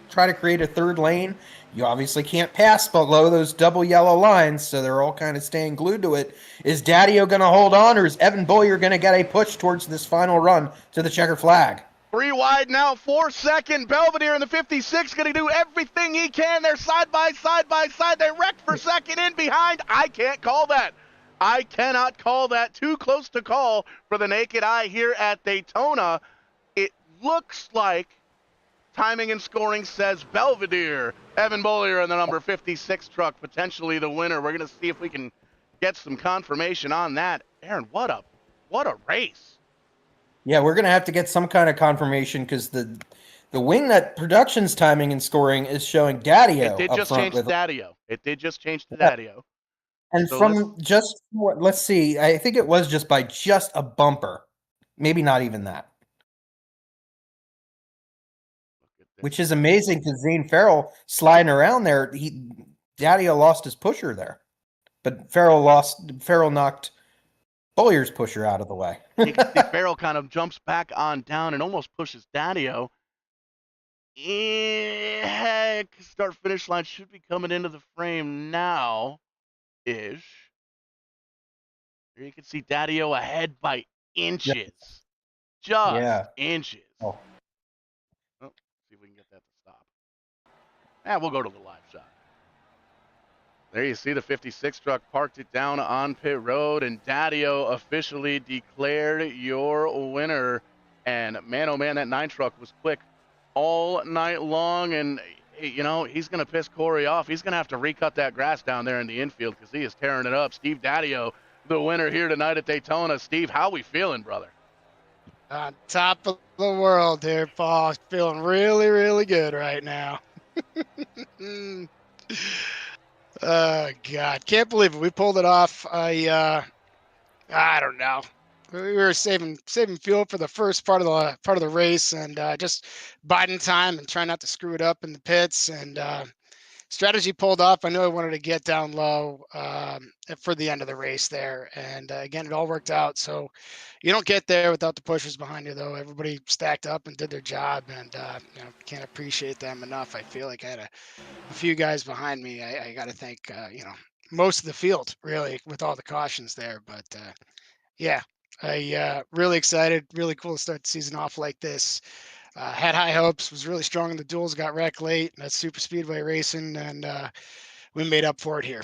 try to create a third lane? You obviously can't pass below those double yellow lines, so they're all kind of staying glued to it. Is Daddio going to hold on, or is Evan Boyer going to get a push towards this final run to the checker flag? 3 wide now, 4-second. Belvedere in the 56 going to do everything he can. They're side by side. They wrecked for second in behind. I can't call that. I cannot call that. Too close to call for the naked eye here at Daytona. It looks like timing and scoring says Belvedere. Evan Boyer in the number 56 truck, potentially the winner. We're going to see if we can get some confirmation on that. Aaron, what a race. Yeah, we're going to have to get some kind of confirmation because the Wingnut Productions timing and scoring is showing Daddio. It did just change to Daddio. It did just change to Daddio. And so let's see, I think it was just by just a bumper. Maybe not even that. Which is amazing because Zane Farrell sliding around there, Daddio lost his pusher there. But Farrell knocked Boyer's pusher out of the way. You can see Farrell kind of jumps back on down and almost pushes Daddio. Start finish line should be coming into the frame now ish. Here you can see Daddio ahead by inches. Just inches. Oh. See if we can get that to stop. We'll go to the live shot. There you see the 56 truck parked it down on pit road, and Daddio officially declared your winner. And man, oh man, that 9 truck was quick all night long, and you know, he's going to piss Corey off. He's going to have to recut that grass down there in the infield because he is tearing it up. Steve Daddio, the winner here tonight at Daytona. Steve, how we feeling, brother? On top of the world here, Paul. Feeling really, really good right now. Oh, God. Can't believe it. We pulled it off. I don't know. We were saving fuel for the first part of the race, and just biding time and trying not to screw it up in the pits. And strategy pulled off. I knew I wanted to get down low for the end of the race there, and again, it all worked out. So you don't get there without the pushers behind you, though. Everybody stacked up and did their job, and can't appreciate them enough. I feel like I had a few guys behind me. I got to thank most of the field really with all the cautions there, but yeah. I really excited, really cool to start the season off like this. Had high hopes, was really strong in the duels, got wrecked late. That's super speedway racing, and we made up for it here.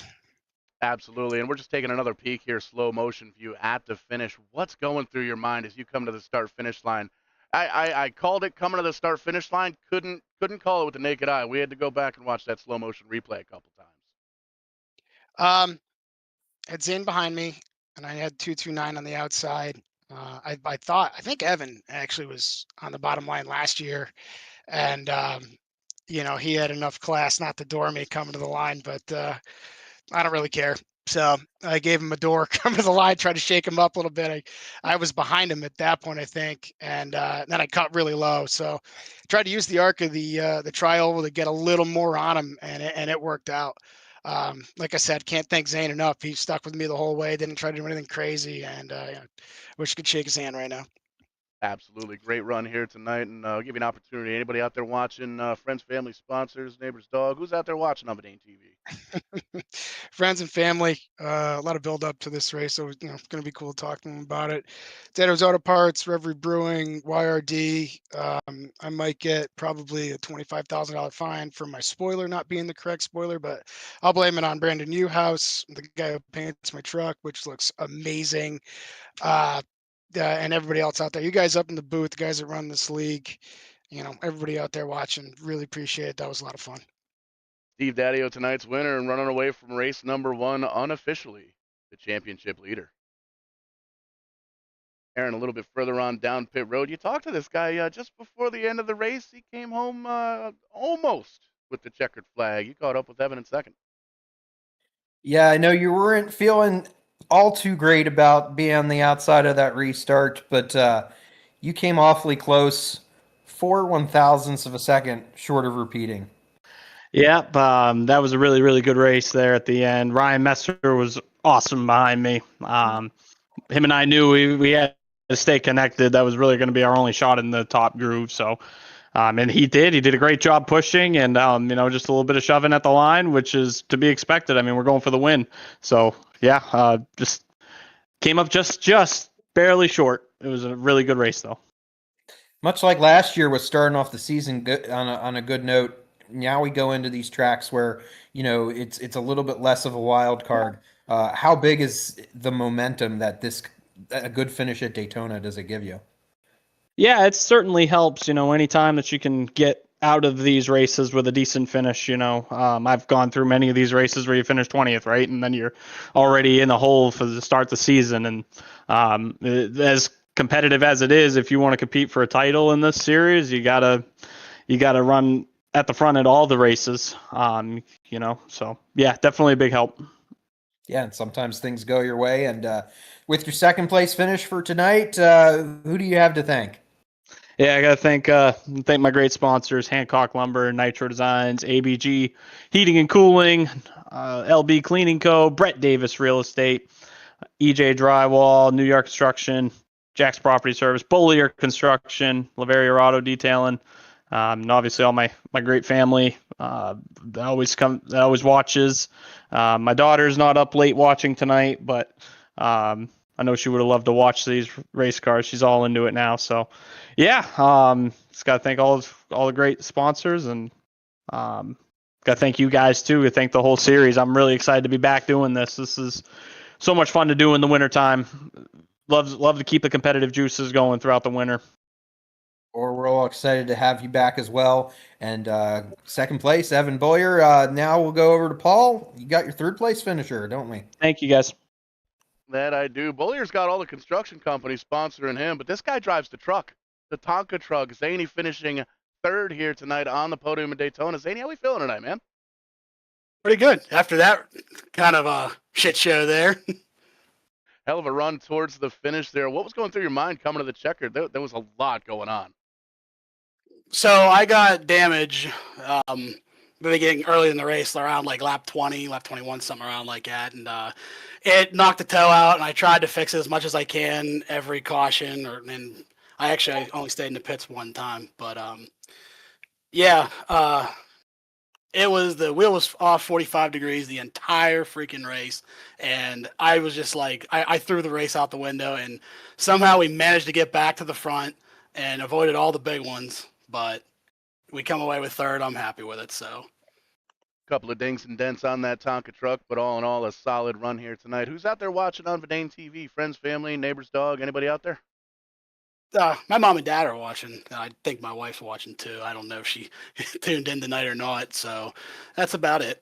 Absolutely, and we're just taking another peek here, slow motion view at the finish. What's going through your mind as you come to the start-finish line? I called it coming to the start-finish line, couldn't call it with the naked eye. We had to go back and watch that slow motion replay a couple times. Had Zane behind me, and I had 229 on the outside. I think Evan actually was on the bottom line last year, and he had enough class not to door me coming to the line, but I don't really care. So I gave him a door, come to the line, tried to shake him up a little bit. I was behind him at that point, I think, and then I cut really low. So tried to use the arc of the tri-oval to get a little more on him, and it worked out. Like I said, can't thank Zane enough. He stuck with me the whole way, didn't try to do anything crazy, and wish I could shake his hand right now. Absolutely. Great run here tonight, and I'll give you an opportunity. Anybody out there watching, friends, family, sponsors, neighbors, dog, who's out there watching on VidaneTV? Friends and family, a lot of build up to this race, so it's going to be cool talking to them about it. Dato's Auto Parts, Reverie Brewing, YRD. I might get probably a $25,000 fine for my spoiler not being the correct spoiler, but I'll blame it on Brandon Newhouse, the guy who paints my truck, which looks amazing. And everybody else out there, you guys up in the booth, the guys that run this league, everybody out there watching, really appreciate it. That was a lot of fun. Steve Daddio, tonight's winner and running away from race number 1 unofficially, the championship leader. Aaron, a little bit further on down pit road, you talked to this guy just before the end of the race. He came home almost with the checkered flag. You caught up with Evan in second. Yeah, I know you weren't feeling all too great about being on the outside of that restart, but you came awfully close, 4/1000ths of a second short of repeating. Yep, that was a really, really good race there at the end. Ryan Messer was awesome behind me. Him and I knew we had to stay connected. That was really going to be our only shot in the top groove. So, and he did. He did a great job pushing and, just a little bit of shoving at the line, which is to be expected. I mean, we're going for the win. So, yeah, just came up just barely short. It was a really good race, though. Much like last year was starting off the season good, on a good note. Now we go into these tracks where it's a little bit less of a wild card. How big is the momentum that a good finish at Daytona does it give you? Yeah, it certainly helps. Anytime that you can get out of these races with a decent finish. I've gone through many of these races where you finish 20th, right, and then you're already in the hole for the start of the season. And as competitive as it is, if you want to compete for a title in this series, you gotta run at the front at all the races. So yeah, definitely a big help. Yeah, and sometimes things go your way. And with your second place finish for tonight, who do you have to thank? Yeah, I gotta thank my great sponsors: Hancock Lumber, Nitro Designs, ABG Heating and Cooling, LB Cleaning Co., Brett Davis Real Estate, EJ Drywall, New York Construction, Jack's Property Service, Bollier Construction, Laveria Auto Detailing, and obviously all my great family that always watches. My daughter's not up late watching tonight, but I know she would have loved to watch these race cars. She's all into it now. So, yeah, just got to thank all the great sponsors, and got to thank you guys too. To thank the whole series. I'm really excited to be back doing this. This is so much fun to do in the wintertime. Love to keep the competitive juices going throughout the winter. Or we're all excited to have you back as well. And second place, Evan Boyer. Now we'll go over to Paul. You got your third place finisher, don't we? Thank you, guys. That I do. Bollier's got all the construction companies sponsoring him, but this guy drives the truck, the Tonka truck. Zany finishing third here tonight on the podium in Daytona. Zany, how we feeling tonight, man? Pretty good after that kind of a shit show there. Hell of a run towards the finish there. What was going through your mind coming to the checker? There was a lot going on. So I got damage beginning early in the race, around like lap 20, lap 21, something around like that. And it knocked the toe out, and I tried to fix it as much as I can, every caution. And I only stayed in the pits one time. But the wheel was off 45 degrees the entire freaking race. And I was just like, I threw the race out the window, and somehow we managed to get back to the front and avoided all the big ones. But we come away with third. I'm happy with it. So, Couple of dings and dents on that Tonka truck, but all in all, a solid run here tonight. Who's out there watching on VidaneTV? Friends, family, neighbors, dog? Anybody out there? my mom and dad are watching. I think my wife's watching too. I don't know if she tuned in tonight or not. So that's about it.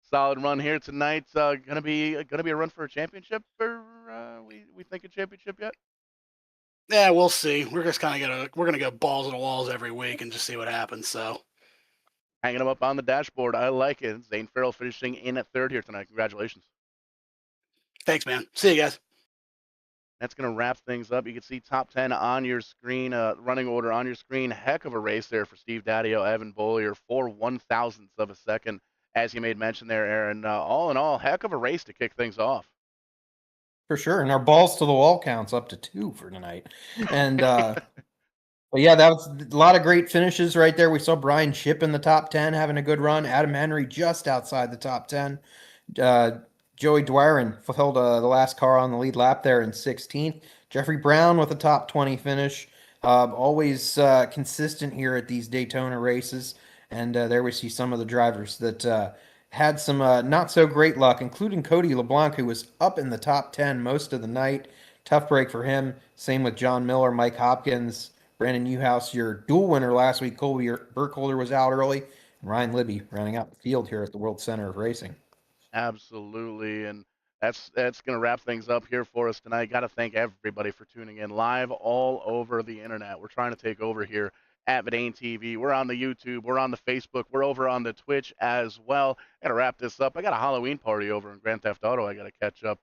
Solid run here tonight. Gonna be a run for a championship, or we think a championship yet? Yeah, we'll see. We're just we're gonna go balls to the walls every week and just see what happens. So, hanging them up on the dashboard. I like it. Zane Farrell finishing in at third here tonight. Congratulations. thanks, man. See you guys. That's going to wrap things up. You can see top 10 on your screen, running order on your screen. Heck of a race there for Steve Daddio, Evan Bollier, 4/1000ths of a second, as you made mention there, Aaron. All in all, heck of a race to kick things off. For sure. And our balls to the wall counts up to 2 for tonight. And but yeah, that was a lot of great finishes right there. We saw Brian Shipp in the top 10 having a good run. Adam Henry just outside the top 10. Joey Dwyron fulfilled the last car on the lead lap there in 16th. Jeffrey Brown with a top 20 finish. Always consistent here at these Daytona races. And there we see some of the drivers that had some not so great luck, including Cody LeBlanc, who was up in the top 10 most of the night. Tough break for him. Same with John Miller, Mike Hopkins, Brandon Newhouse, your dual winner last week. Colby Burkholder was out early. And Ryan Libby running out the field here at the World Center of Racing. Absolutely. And that's going to wrap things up here for us tonight. Got to thank everybody for tuning in live all over the internet. We're trying to take over here at VidaneTV. We're on the YouTube. We're on the Facebook. We're over on the Twitch as well. Got to wrap this up. I got a Halloween party over in Grand Theft Auto I got to catch up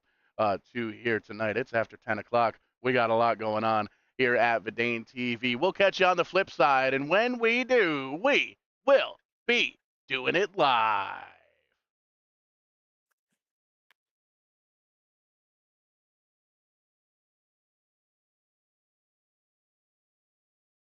to here tonight. It's after 10 o'clock. We got a lot going on here at VidaneTV. We'll catch you on the flip side, and when we do, we will be doing it live.